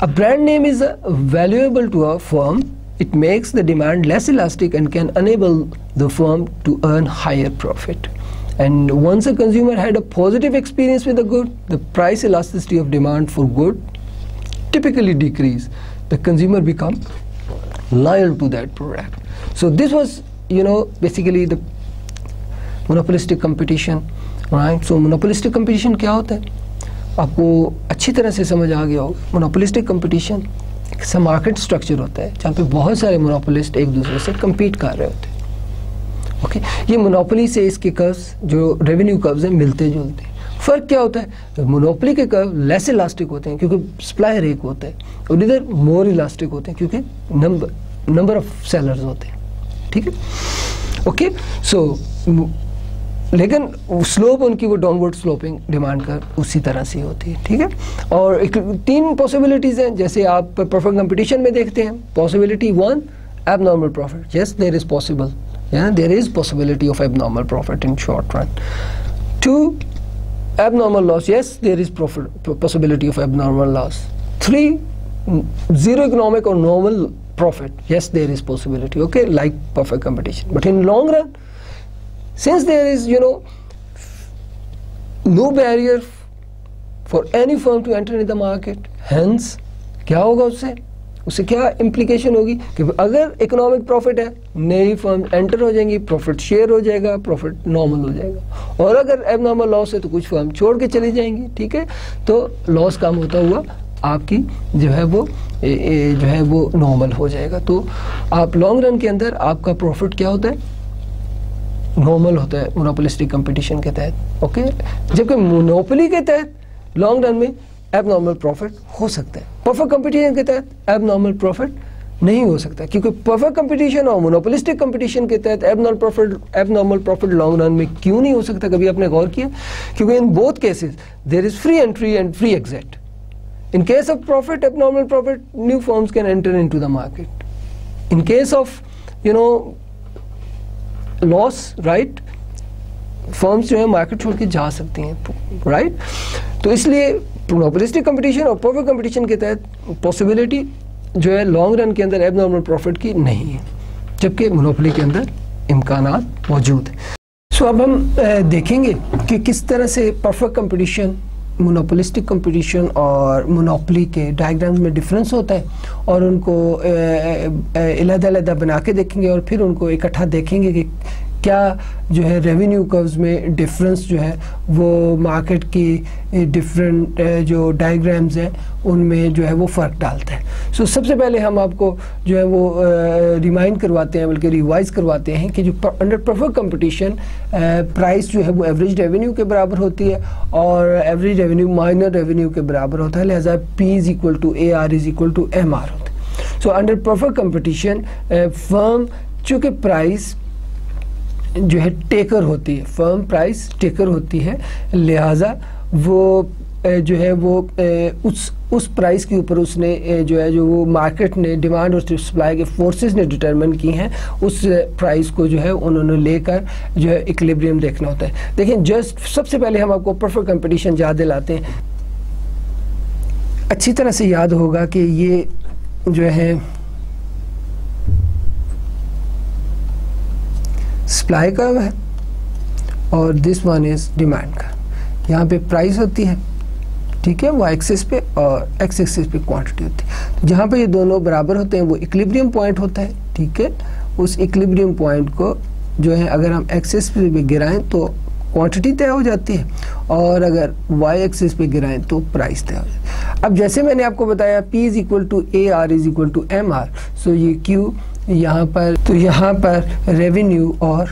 a brand name is valuable to a firm. It makes the demand less elastic and can enable the firm to earn higher profit. And once a consumer had a positive experience with the good, the price elasticity of demand for good typically decrease. The consumer become loyal to that product. So this was, you know, basically the monopolistic competition, right? So monopolistic competition क्या होता है? आपको अच्छी तरह से समझ आ गया होगा। मोनोपोलिस्टिक कंपटीशन एक मार्केट स्ट्रक्चर होता है जहाँ पे बहुत सारे मोनोपोलिस्ट एक दूसरे से compete कर रहे होते हैं। ओके, ये मोनोपोली से इसके कर्व्स जो रेवेन्यू कर्व्स हैं मिलते जुलते हैं। फ़र्क क्या होता है, मोनोपोली के कर्व लेस इलास्टिक होते हैं क्योंकि सप्लायर एक होता है, और इधर मोर इलास्टिक होते हैं क्योंकि नंबर ऑफ सेलर्स होते हैं। ठीक है, ओके। सो लेकिन स्लोप उनकी वो डाउनवर्ड स्लोपिंग डिमांड कर उसी तरह से होती है। ठीक है, और एक 3 पॉसिबिलिटीज़ हैं जैसे आप परफेक्ट कंपटीशन में देखते हैं। Possibility 1, abnormal profit. Yes, there is possible, there is possibility of abnormal profit in short run. 2, abnormal loss. Yes, there is possibility of abnormal loss. 3, zero economic or normal profit. Yes, there is possibility. Okay, like perfect competition. But in long run, since there is no barrier for any firm to enter in the market, hence क्या होगा उससे क्या implication होगी कि अगर economic profit है नई firm enter हो जाएंगी, प्रॉफिट शेयर हो जाएगा, प्रॉफिट नॉर्मल हो जाएगा, और अगर एबनॉर्मल लॉस है तो कुछ फर्म छोड़ के चली जाएंगी। ठीक है, तो लॉस कम होता हुआ आपकी जो है वो नॉर्मल हो जाएगा। तो आप लॉन्ग रन के अंदर आपका प्रॉफिट क्या होता है, नॉर्मल होता है मोनोपोलिस्टिक कंपटीशन के तहत। ओके, जबकि मोनोपोली के तहत लॉन्ग रन में एबनॉर्मल प्रॉफिट हो सकता है। परफेक्ट कंपटीशन के तहत एबनॉर्मल प्रॉफिट नहीं हो सकता, क्योंकि परफेक्ट कंपटीशन और मोनोपोलिस्टिक कंपटीशन के तहत एबनॉर्मल प्रॉफिट लॉन्ग रन में क्यों नहीं हो सकता? कभी आपने गौर किया? क्योंकि in both cases there is free entry and free exit. In case of profit, abnormal profit, new firms can enter into the market. In case of loss, right, firms जो है मार्केट छोड़ के जा सकती हैं, राइट। तो इसलिए monopolistic competition और परफेक्ट कंपटीशन के तहत पॉसिबिलिटी जो है लॉन्ग रन के अंदर एबनॉर्मल प्रॉफिट की नहीं है, जबकि मोनोपोली के अंदर इम्कानात मौजूद है। सो अब हम देखेंगे कि किस तरह से परफेक्ट कंपटीशन, मोनोपोलिस्टिक कंपटीशन और मोनोपोली के डायग्राम्स में डिफरेंस होता है, और उनको अलग-अलग बना के देखेंगे और फिर उनको इकट्ठा देखेंगे कि क्या जो है रेवेन्यू कर्व्स में डिफरेंस जो है वो मार्केट की डिफरेंट जो डायग्राम्स हैं उनमें जो है वो फ़र्क डालता है। सो सबसे पहले हम आपको जो है वो रिमाइंड करवाते हैं, बल्कि रिवाइज करवाते हैं कि जो अंडर परफेक्ट कंपटीशन प्राइस जो है वो एवरेज रेवेन्यू के बराबर होती है और एवरेज रेवेन्यू माइनर रेवेन्यू के बराबर होता है, लिहाजा P = AR = MR होता है। So under perfect competition firm चूँकि प्राइस जो है टेकर होती है, फर्म प्राइस टेकर होती है, लिहाजा वो जो है वो उस प्राइस के ऊपर उसने जो है जो वो मार्केट ने डिमांड और सप्लाई के फोर्सेस ने डिटरमिन की हैं, उस प्राइस को जो है उन्होंने लेकर जो है इक्विलिब्रियम देखना होता है। देखिए, जस्ट सबसे पहले हम आपको परफेक्ट कंपटीशन याद दिलाते हैं। अच्छी तरह से याद होगा कि ये जो है सप्लाई कर्व है और this one is demand curve. यहाँ पे प्राइस होती है, ठीक है, वो एक्सिस पे, और एक्स एक्सिस पे क्वांटिटी होती है। तो जहाँ पे ये दोनों बराबर होते हैं वो इक्विलिब्रियम पॉइंट होता है, ठीक है। उस इक्विलिब्रियम पॉइंट को जो है अगर हम एक्सिस पे भी गिराएं तो क्वांटिटी तय हो जाती है, और अगर वाई एक्सिस पे गिराएं तो प्राइस तय हो जाती है। अब जैसे मैंने आपको बताया P = AR = MR, सो ये Q यहाँ पर, तो यहाँ पर रेवेन्यू और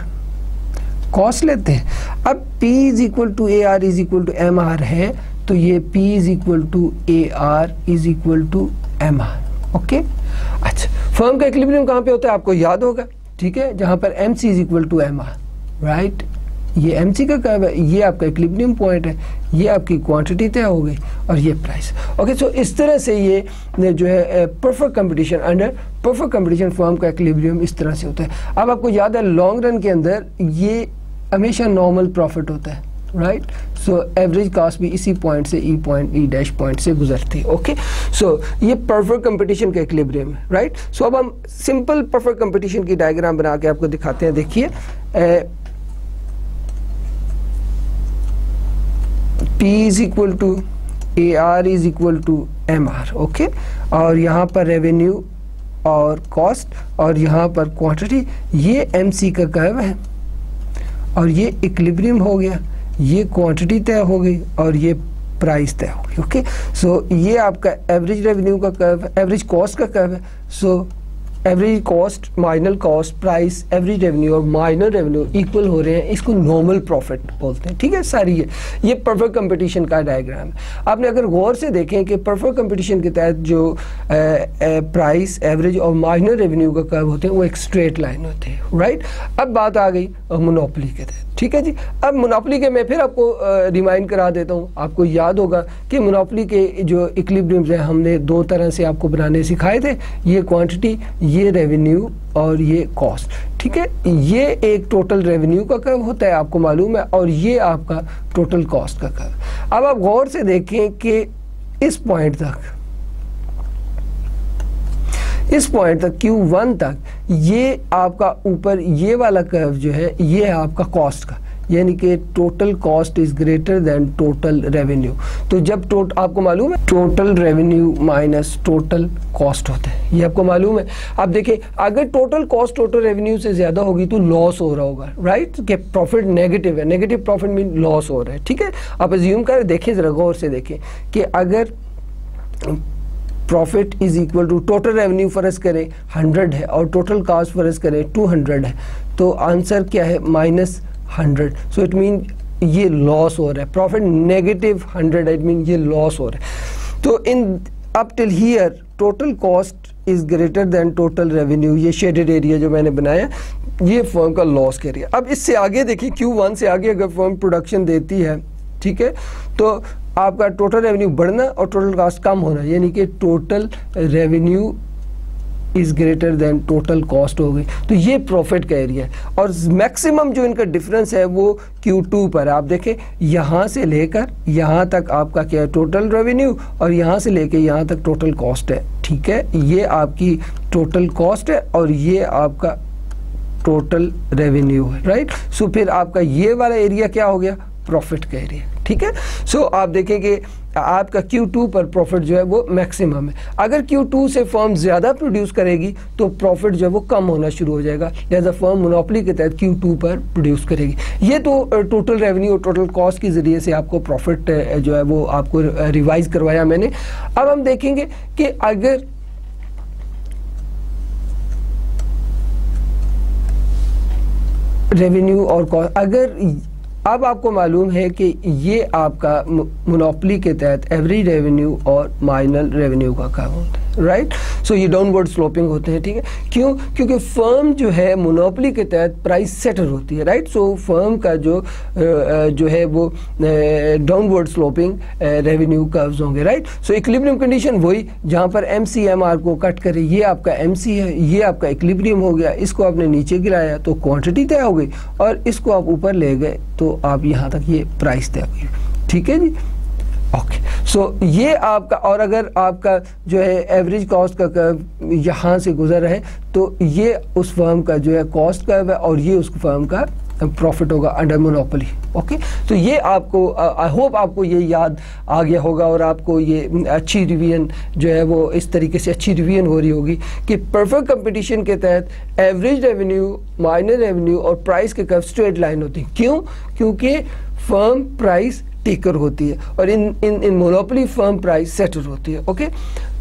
कॉस्ट लेते हैं। अब P = AR = MR है, तो ये P = AR = MR, ओके। अच्छा, फर्म का इक्विलिब्रियम कहाँ पे होता है आपको याद होगा, ठीक है, जहाँ पर MC = MR, राइट। ये MC का कर्व है, ये आपका इक्विलिब्रियम पॉइंट है, ये आपकी क्वांटिटी तय हो गई और ये प्राइस। ओके, सो इस तरह से ये जो है perfect competition, under perfect competition firm का इक्विलिब्रियम इस तरह से होता है। अब आपको याद है लॉन्ग रन के अंदर ये हमेशा नॉर्मल प्रॉफिट होता है, राइट। सो एवरेज कॉस्ट भी इसी पॉइंट से E पॉइंट से गुजरती है, ओके। सो ये परफेक्ट कंपटीशन का इक्विलिब्रियम है, राइट। सो अब हम सिंपल परफेक्ट कंपटीशन की डायग्राम बना के आपको दिखाते हैं। देखिए, P = AR = MR, ओके। और यहाँ पर रेवेन्यू और कॉस्ट और यहाँ पर क्वांटिटी, ये MC का कर्व है और ये इक्विलिब्रियम हो गया, ये क्वांटिटी तय हो गई और ये प्राइस तय होगी। ओके, सो ये आपका एवरेज रेवेन्यू का कर्व, एवरेज कॉस्ट का कर्व है। So average cost, minor cost, price, average revenue और माइनर रेवेन्यू इक्वल हो रहे हैं, इसको नॉर्मल प्रॉफिट बोलते हैं। ठीक है, सारी ये परफेक्ट कंपटीशन का डायग्राम है। आपने अगर गौर से देखें कि परफेक्ट कंपटीशन के तहत जो प्राइस, एवरेज और माइनर रेवेन्यू का कर्व होते हैं वो एक स्ट्रेट लाइन होते हैं, राइट। अब बात आ गई मोनोपोली के तहत। ठीक है जी, अब मोनोपोली के मैं फिर आपको रिमाइंड करा देता हूँ। आपको याद होगा कि मोनोपोली के जो इक्विलिब्रियम्स हैं हमने दो तरह से आपको बनाने सिखाए थे, ये क्वांटिटी, ये रेवेन्यू और ये कॉस्ट। ठीक है, ये एक टोटल रेवेन्यू का कर्व होता है, आपको मालूम है, और ये आपका टोटल कॉस्ट का कर्व। अब आप गौर से देखें कि इस पॉइंट तक Q1 तक ये आपका ऊपर ये वाला कर्व जो है ये है आपका कॉस्ट का, यानी कि total cost is greater then total revenue. तो जब आपको मालूम है total revenue minus total cost होता है, ये आपको मालूम है। आप देखिए अगर टोटल कॉस्ट टोटल रेवेन्यू से ज्यादा होगी तो लॉस हो रहा होगा, राइट, कि प्रॉफिट नेगेटिव है, नेगेटिव प्रॉफिट मीन लॉस हो रहा है। ठीक है, आप अज्यूम करें, देखें जरा गौर से देखें कि अगर profit is equal to total revenue फर्ज करें 100 है और टोटल कॉस्ट फर्ज करें 200 है, तो आंसर क्या है -100। सो इट मीन ये लॉस हो रहा है, प्रॉफिट -100 है, इट मीन ये लॉस हो रहा है। तो in up till here total cost is greater then total revenue, ये शेडेड एरिया जो मैंने बनाया ये फर्म का लॉस का एरिया। अब इससे आगे देखिए Q1 से आगे अगर फर्म प्रोडक्शन देती है, ठीक है, तो आपका टोटल रेवेन्यू बढ़ना और टोटल कॉस्ट कम होना, यानी कि total revenue is greater then total cost हो गई। तो ये प्रॉफिट का एरिया है और मैक्सिमम जो इनका डिफरेंस है वो Q2 पर। आप देखें यहाँ से लेकर यहाँ तक आपका क्या है टोटल रेवेन्यू और यहाँ से लेकर यहाँ तक टोटल कॉस्ट है। ठीक है, ये आपकी टोटल कॉस्ट है और ये आपका टोटल रेवेन्यू है, राइट। सो फिर आपका ये वाला एरिया क्या हो गया, प्रॉफिट का एरिया। ठीक है, सो आप देखेंगे आपका Q2 पर प्रॉफिट जो है वो मैक्सिमम है। अगर Q2 से फर्म ज़्यादा प्रोड्यूस करेगी तो प्रॉफिट जो है वो कम होना शुरू हो जाएगा, लिहाजा फर्म मोनोपोली के तहत Q2 पर प्रोड्यूस करेगी। ये तो टोटल रेवेन्यू और टोटल कॉस्ट के ज़रिए से आपको प्रॉफिट जो है वो आपको रिवाइज करवाया मैंने। अब हम देखेंगे कि अगर रेवेन्यू और कॉस्ट, अगर अब आपको मालूम है कि ये आपका मोनोपोली के तहत एवरेज रेवेन्यू और माइनर रेवेन्यू का काम होता है, राइट। सो ये डाउनवर्ड स्लोपिंग होते हैं। ठीक है, क्यों, क्योंकि फर्म जो है मोनोपोली के तहत प्राइस सेटर होती है, राइट। सो फर्म का जो है वो डाउनवर्ड स्लोपिंग रेवेन्यू कर्व्स होंगे, राइट। सो इक्विलिब्रियम कंडीशन वही जहाँ पर MCMR को कट करे, ये आपका MC है, ये आपका इक्विलिब्रियम हो गया, इसको आपने नीचे गिराया तो क्वांटिटी तय हो गई और इसको आप ऊपर ले गए तो आप यहाँ तक ये प्राइस तय हुई। ठीक है जी, ओके। सो ये आपका, और अगर आपका जो है एवरेज कॉस्ट का कर्व यहाँ से गुजर है तो ये उस फर्म का जो है कॉस्ट कर्व है और ये उस फर्म का प्रॉफिट होगा अंडर मोनोपोली। ओके, तो ये आपको आई होप आपको ये याद आ गया होगा और आपको ये अच्छी रिवीजन जो है वो इस तरीके से अच्छी रिवीजन हो रही होगी कि परफेक्ट कंपटीशन के तहत एवरेज रेवेन्यू, माइनर रेवेन्यू और प्राइस के कर्व स्ट्रेट लाइन होती है। क्यों, क्योंकि फर्म प्राइस टेकर होती है और इन मोनोपोली फर्म प्राइस सेटर होती है। ओके,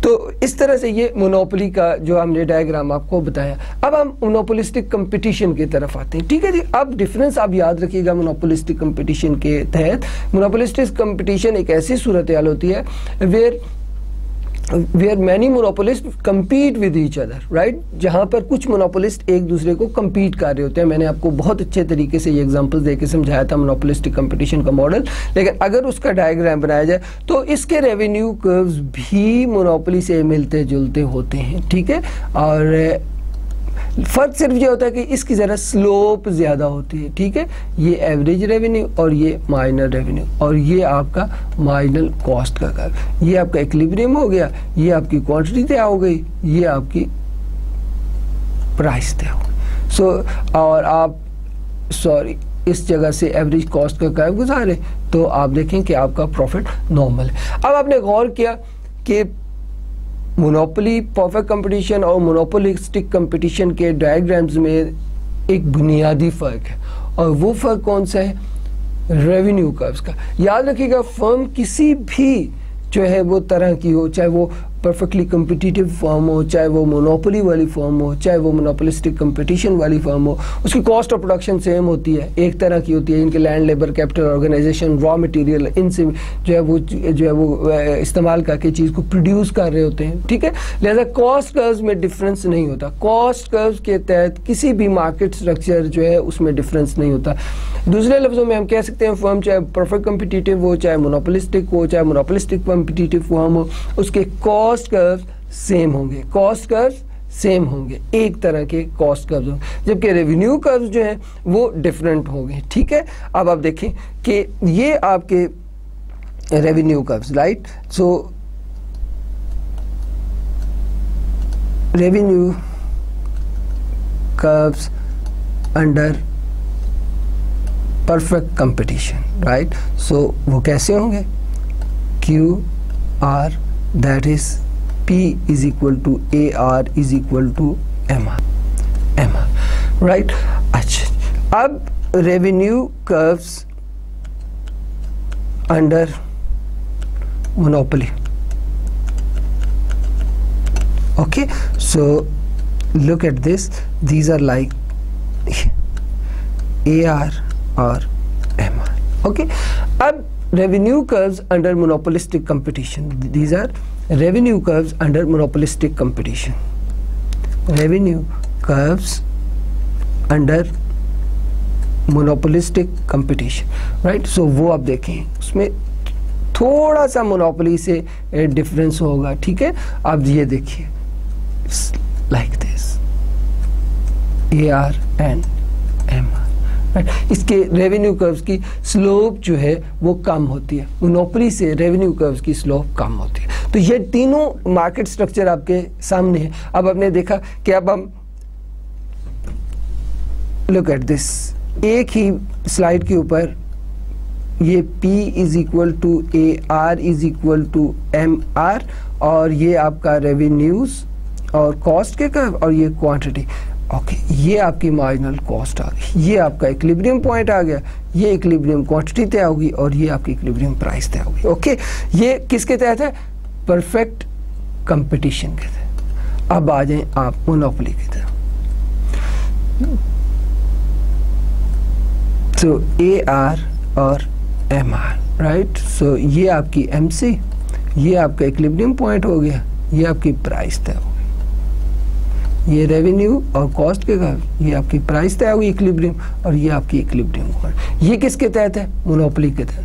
तो इस तरह से ये मोनोपोली का जो हमने डायग्राम आपको बताया। अब हम मोनोपोलिस्टिक कंपटीशन की तरफ आते हैं। ठीक है जी, अब डिफरेंस आप याद रखिएगा मोनोपोलिस्टिक कंपटीशन के तहत। मोनोपोलिस्टिक कंपटीशन एक ऐसी सूरत हाल होती है where many monopolist compete with each other, right? जहाँ पर कुछ मोनोपोलिस्ट एक दूसरे को compete कर रहे होते हैं। मैंने आपको बहुत अच्छे तरीके से ये एग्जांपल्स देके समझाया था मोनोपोलिस्टिक कंपटीशन का मॉडल, लेकिन अगर उसका डायग्राम बनाया जाए तो इसके रेवेन्यू कर्व्स भी मोनोपोली से मिलते जुलते होते हैं। ठीक है, और फर्क सिर्फ ये होता है कि इसकी ज़रा स्लोप ज़्यादा होती है। ठीक है, ये एवरेज रेवेन्यू और ये माइनर रेवेन्यू और ये आपका माइनर कॉस्ट का कर्व, ये आपका इक्विलिब्रियम हो गया, ये आपकी क्वांटिटी तय हो गई, ये आपकी प्राइस तय हो गई। सो और आप इस जगह से एवरेज कॉस्ट का कर्व गुजारे तो आप देखें कि आपका प्रॉफिट नॉर्मल है। अब आपने गौर किया कि मोनोपोली, परफेक्ट कंपटीशन और मोनोपोलिस्टिक कंपटीशन के डायग्राम्स में एक बुनियादी फ़र्क है और वो फ़र्क कौन सा है, रेवेन्यू कर्व्स का। याद रखिएगा, फर्म किसी भी जो है वो तरह की हो, चाहे वो परफेक्टली कम्पिटिटिव फर्म हो, चाहे वो मोनोपोली वाली फर्म हो, चाहे वो मोनोपोलिस्टिक कंपटीशन वाली फर्म हो, उसकी कॉस्ट ऑफ प्रोडक्शन सेम होती है, एक तरह की होती है। इनके land, labour, capital, organisation, raw material, इनसे जो है वो इस्तेमाल करके चीज़ को प्रोड्यूस कर रहे होते हैं, ठीक है। लिहाजा कॉस्ट कर्व्स में डिफरेंस नहीं होता। कॉस्ट कर्व्स के तहत किसी भी मार्केट स्ट्रक्चर जो है उसमें डिफरेंस नहीं होता। दूसरे लफ्ज़ों में हम कह सकते हैं फर्म चाहे परफेक्ट कम्पिटिटिव हो, चाहे मोनोपोलिस्टिक हो, चाहे मोनोपोलिस्टिक कम्पिटिटिव फर्म हो, उसके कॉस्ट कर्व सेम होंगे, कॉस्ट कर्व सेम होंगे, एक तरह के कॉस्ट कर्व होंगे, जबकि रेवेन्यू कर्व जो है वो डिफरेंट होंगे, ठीक है। अब आप देखें कि ये आपके revenue curves, right. So revenue curves under perfect competition, right. So वो कैसे होंगे? Q R, that is P is equal to AR is equal to MR, right। अच्छा, अब revenue curves under monopoly, okay, so look at this, these are like AR or MR, okay। अब revenue curves under monopolistic competition, these are revenue curves under monopolistic competition, revenue curves under monopolistic competition, right। so वो आप देखें उसमें थोड़ा सा monopoly से difference होगा, ठीक है। अब ये देखिए like this AR and MR, इसके रेवेन्यू कर्व्स की स्लोप जो है वो कम होती है, मोनोपोली से रेवेन्यू कर्व्स की स्लोप कम होती है। तो ये तीनों मार्केट स्ट्रक्चर आपके सामने है। अब आपने देखा कि अब हम लुक एट दिस, एक ही स्लाइड के ऊपर ये P is equal to AR is equal to MR, और ये आपका रेवेन्यूज और कॉस्ट के कर्व, और ये क्वांटिटी, ओके। ये आपकी मार्जिनल कॉस्ट आ गई, ये आपका इक्विलिब्रियम पॉइंट आ गया, ये इक्विलिब्रियम क्वांटिटी तय होगी, और ये आपकी इक्विलिब्रियम प्राइस तय होगी, ओके। ये किसके तहत है? परफेक्ट कंपटीशन के तहत। अब आ जाएं आप मोनोपोली की तरफ। सो AR और MR, राइट। सो ये आपकी MC, ये आपका इक्विलिब्रियम पॉइंट हो गया, ये आपकी प्राइस तय हो गई। ये रेवेन्यू और कॉस्ट के कर्व, ये आपकी प्राइस तय होगी इक्विलिब्रियम, और ये आपकी इक्विलिब्रियम पॉइंट। ये किसके तहत है? मोनोपोली के तहत,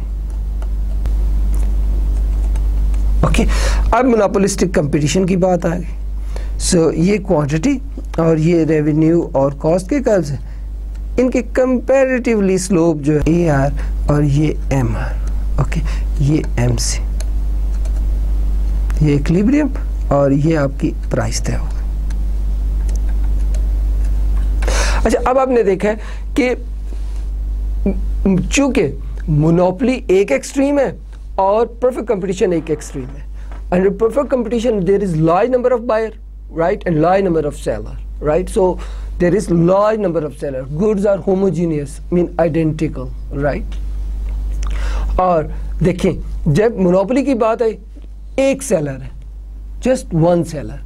ओके। अब मोनोपोलिस्टिक कंपटीशन की बात आ गई। सो ये क्वांटिटी और ये रेवेन्यू और कॉस्ट के कर्व्स हैं, इनके कंपैरेटिवली स्लोप जो है AR और ये MR, ओके। ये MC, ये इक्विलिब्रियम, और ये आपकी प्राइस तय होगी। अच्छा, अब आपने देखा है कि चूंकि मोनोपोली एक एक्सट्रीम है और परफेक्ट कंपटीशन एक एक्सट्रीम है। Under perfect competition there is large number of buyer, right, and large number of seller, right. So there is large number of seller, goods are homogeneous, mean identical, right. और देखें, जब monopoly की बात आई, एक seller है, just one seller,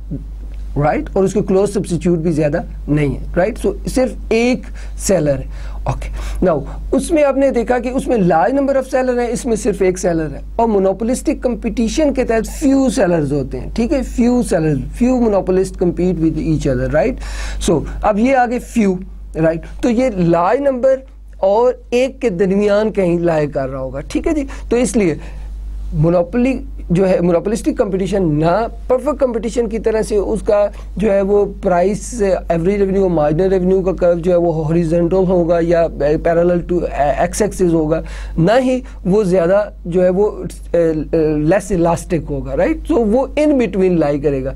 right, और उसके close substitute भी ज्यादा नहीं है, राइट। सो सिर्फ एक सेलर है, ओके। नाउ उसमें आपने देखा कि उसमें लार्ज नंबर ऑफ सेलर है, इसमें सिर्फ एक सेलर है। और मोनोपोलिस्टिक कंपटीशन के तहत फ्यू सेलर्स होते हैं, ठीक है, few sellers, few monopolist compete with each other, right. So अब ये आगे फ्यू, राइट। तो ये लार्ज नंबर और एक के दरमियान कहीं लाई कर रहा होगा, ठीक है जी। तो इसलिए मोनोपोली जो है, मोनोपोलिस्टिक कंपटीशन ना परफेक्ट कंपटीशन की तरह से उसका जो है वो प्राइस से एवरेज रेवेन्यू, मार्जिनल रेवेन्यू का कर्व जो है वो हॉरिजॉन्टल होगा या पैरेलल टू एक्स एक्सिस होगा, ना ही वो ज़्यादा जो है वो लेस इलास्टिक होगा, राइट। तो वो इन बिटवीन लाई करेगा।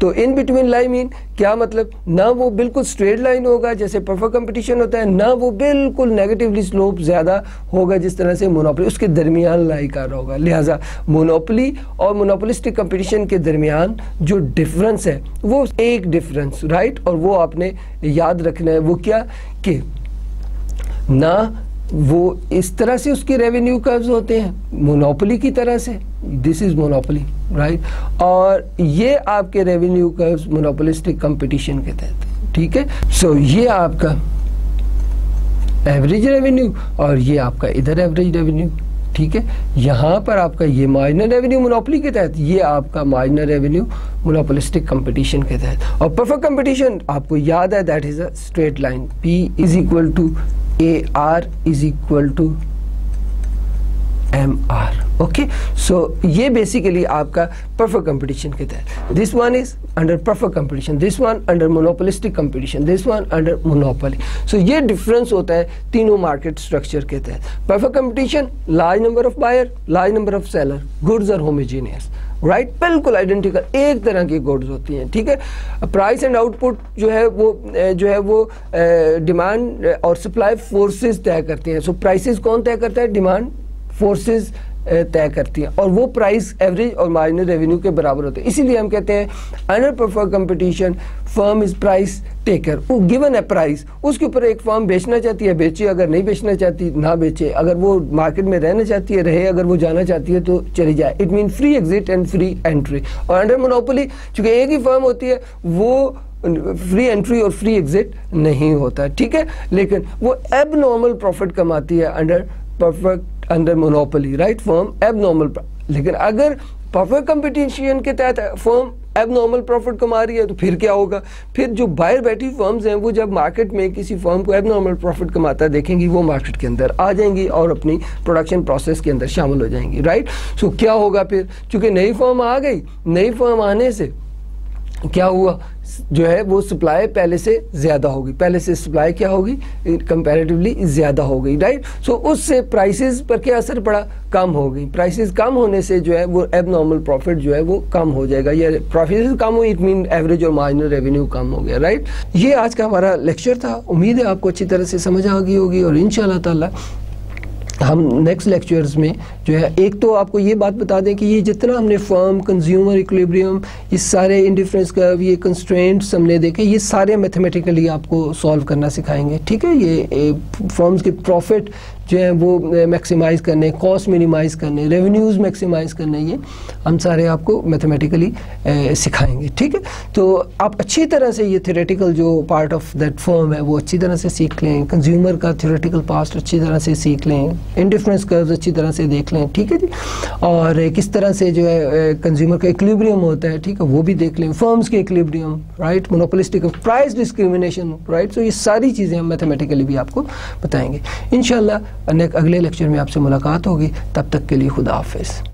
तो इन बिटवीन लाई मीन क्या मतलब? ना वो बिल्कुल स्ट्रेट लाइन होगा जैसे परफेक्ट कंपटीशन होता है, ना वो बिल्कुल नेगेटिवली स्लोप ज़्यादा होगा जिस तरह से मोनोपोली, उसके दरमियान लाई कर रहा होगा। लिहाजा मोनोपोली और मोनोपोलिस्टिक कंपटीशन के दरमियान जो डिफरेंस है वो एक डिफरेंस, राइट। और वो आपने याद रखना है, वो क्या कि ना वो इस तरह से उसके रेवेन्यू कर्व्स होते हैं, मोनोपोली की तरह से, दिस इज मोनोपोली, राइट। और ये आपके रेवेन्यू कर्व्स मोनोपोलिस्टिक कंपटीशन के तहत, ठीक है। सो ये आपका एवरेज रेवेन्यू और ये आपका इधर एवरेज रेवेन्यू, ठीक है। यहाँ पर आपका ये मार्जिनल रेवेन्यू मोनोपोली के तहत, ये आपका मार्जिनल रेवेन्यू मोनोपोलिस्टिक कंपटीशन के तहत। और परफेक्ट कंपटीशन आपको याद है, that is a straight line, P is equal to AR is equal to MR, okay. So ये बेसिकली आपका परफेक्ट कंपटीशन के तहत, this one is under perfect competition, this one under monopolistic competition, this one under monopoly. So ये difference होता है तीनों market structure के तहत। Perfect competition, large number of buyer, large number of seller, goods are homogeneous, right, बिल्कुल identical, एक तरह की गुड्स होती हैं, ठीक है। प्राइस एंड आउटपुट जो है वो डिमांड और सप्लाई फोर्सेस तय करती हैं। सो प्राइसेस कौन तय करता है? डिमांड फोर्सेस तय करती हैं, और वो प्राइस एवरेज और मार्जिनल रेवेन्यू के बराबर होते हैं। इसीलिए हम कहते हैं under perfect competition firm is price taker. वो गिवन है प्राइस, उसके ऊपर एक फर्म बेचना चाहती है बेचे, अगर नहीं बेचना चाहती ना बेचे, अगर वो मार्केट में रहना चाहती है रहे, अगर वो जाना चाहती है तो चली जाए। It mean free exit and free entry. और अंडर मोनोपोली चूंकि एक ही फर्म होती है, वो फ्री एंट्री और फ्री एग्जिट नहीं होता, ठीक है। लेकिन वो एबनॉर्मल प्रॉफिट कमाती है under perfect, under monopoly, right, firm abnormal. लेकिन अगर परफेक्ट कंपटीशन के तहत फर्म एबनॉर्मल प्रॉफिट कमा रही है तो फिर क्या होगा? फिर जो बाहर बैठी फर्म्स हैं वो जब मार्केट में किसी फर्म को एबनॉर्मल प्रॉफिट कमाता देखेंगी, वो मार्केट के अंदर आ जाएंगी और अपनी प्रोडक्शन प्रोसेस के अंदर शामिल हो जाएंगी, राइट। सो क्या होगा फिर? चूंकि नई फर्म आ गई, नई फर्म आने से क्या हुआ, जो है वो सप्लाई पहले से ज़्यादा होगी, पहले से सप्लाई क्या होगी? कंपैरेटिवली ज़्यादा हो गई, राइट। सो उससे प्राइसेस पर क्या असर पड़ा? कम हो गई। प्राइसेस कम होने से जो है वो एबनॉर्मल प्रॉफिट जो है वो कम हो जाएगा, या प्रॉफिट कम हुई, इट मीन एवरेज और मार्जिनल रेवेन्यू कम हो गया, राइट। ये आज का हमारा लेक्चर था, उम्मीद है आपको अच्छी तरह से समझ आ गई होगी, और इंशाल्लाह ताला हम नेक्स्ट लेक्चर्स में जो है, एक तो आपको ये बात बता दें कि ये जितना हमने फर्म, कंज्यूमर इक्विलिब्रियम, ये सारे इंडिफरेंस कर्व, ये कंस्ट्रेंट्स हमने देखे, ये सारे मैथमेटिकली आपको सॉल्व करना सिखाएंगे, ठीक है। ये फर्म्स के प्रॉफिट जो है वो मैक्सिमाइज करने, कॉस्ट मिनिमाइज करने, रेवेन्यूज़ मैक्सिमाइज करने, ये हम सारे आपको मैथमेटिकली सिखाएंगे, ठीक है। तो आप अच्छी तरह से ये थ्योरेटिकल जो पार्ट ऑफ दैट फर्म है वो अच्छी तरह से सीख लें, कंज्यूमर का थ्योरेटिकल पास्ट अच्छी तरह से सीख लें, इंडिफरेंस कर्व्स अच्छी तरह से देख लें, ठीक है जी। और किस तरह से जो है कंज्यूमर का इक्विलिब्रियम होता है, ठीक है, वो भी देख लें, फर्म्स के equilibrium, right, monopolistic price discrimination, right. So ये सारी चीज़ें हम मैथमेटिकली भी आपको बताएंगे इंशाल्लाह। अगले लेक्चर में आपसे मुलाकात होगी, तब तक के लिए खुदा हाफिज़।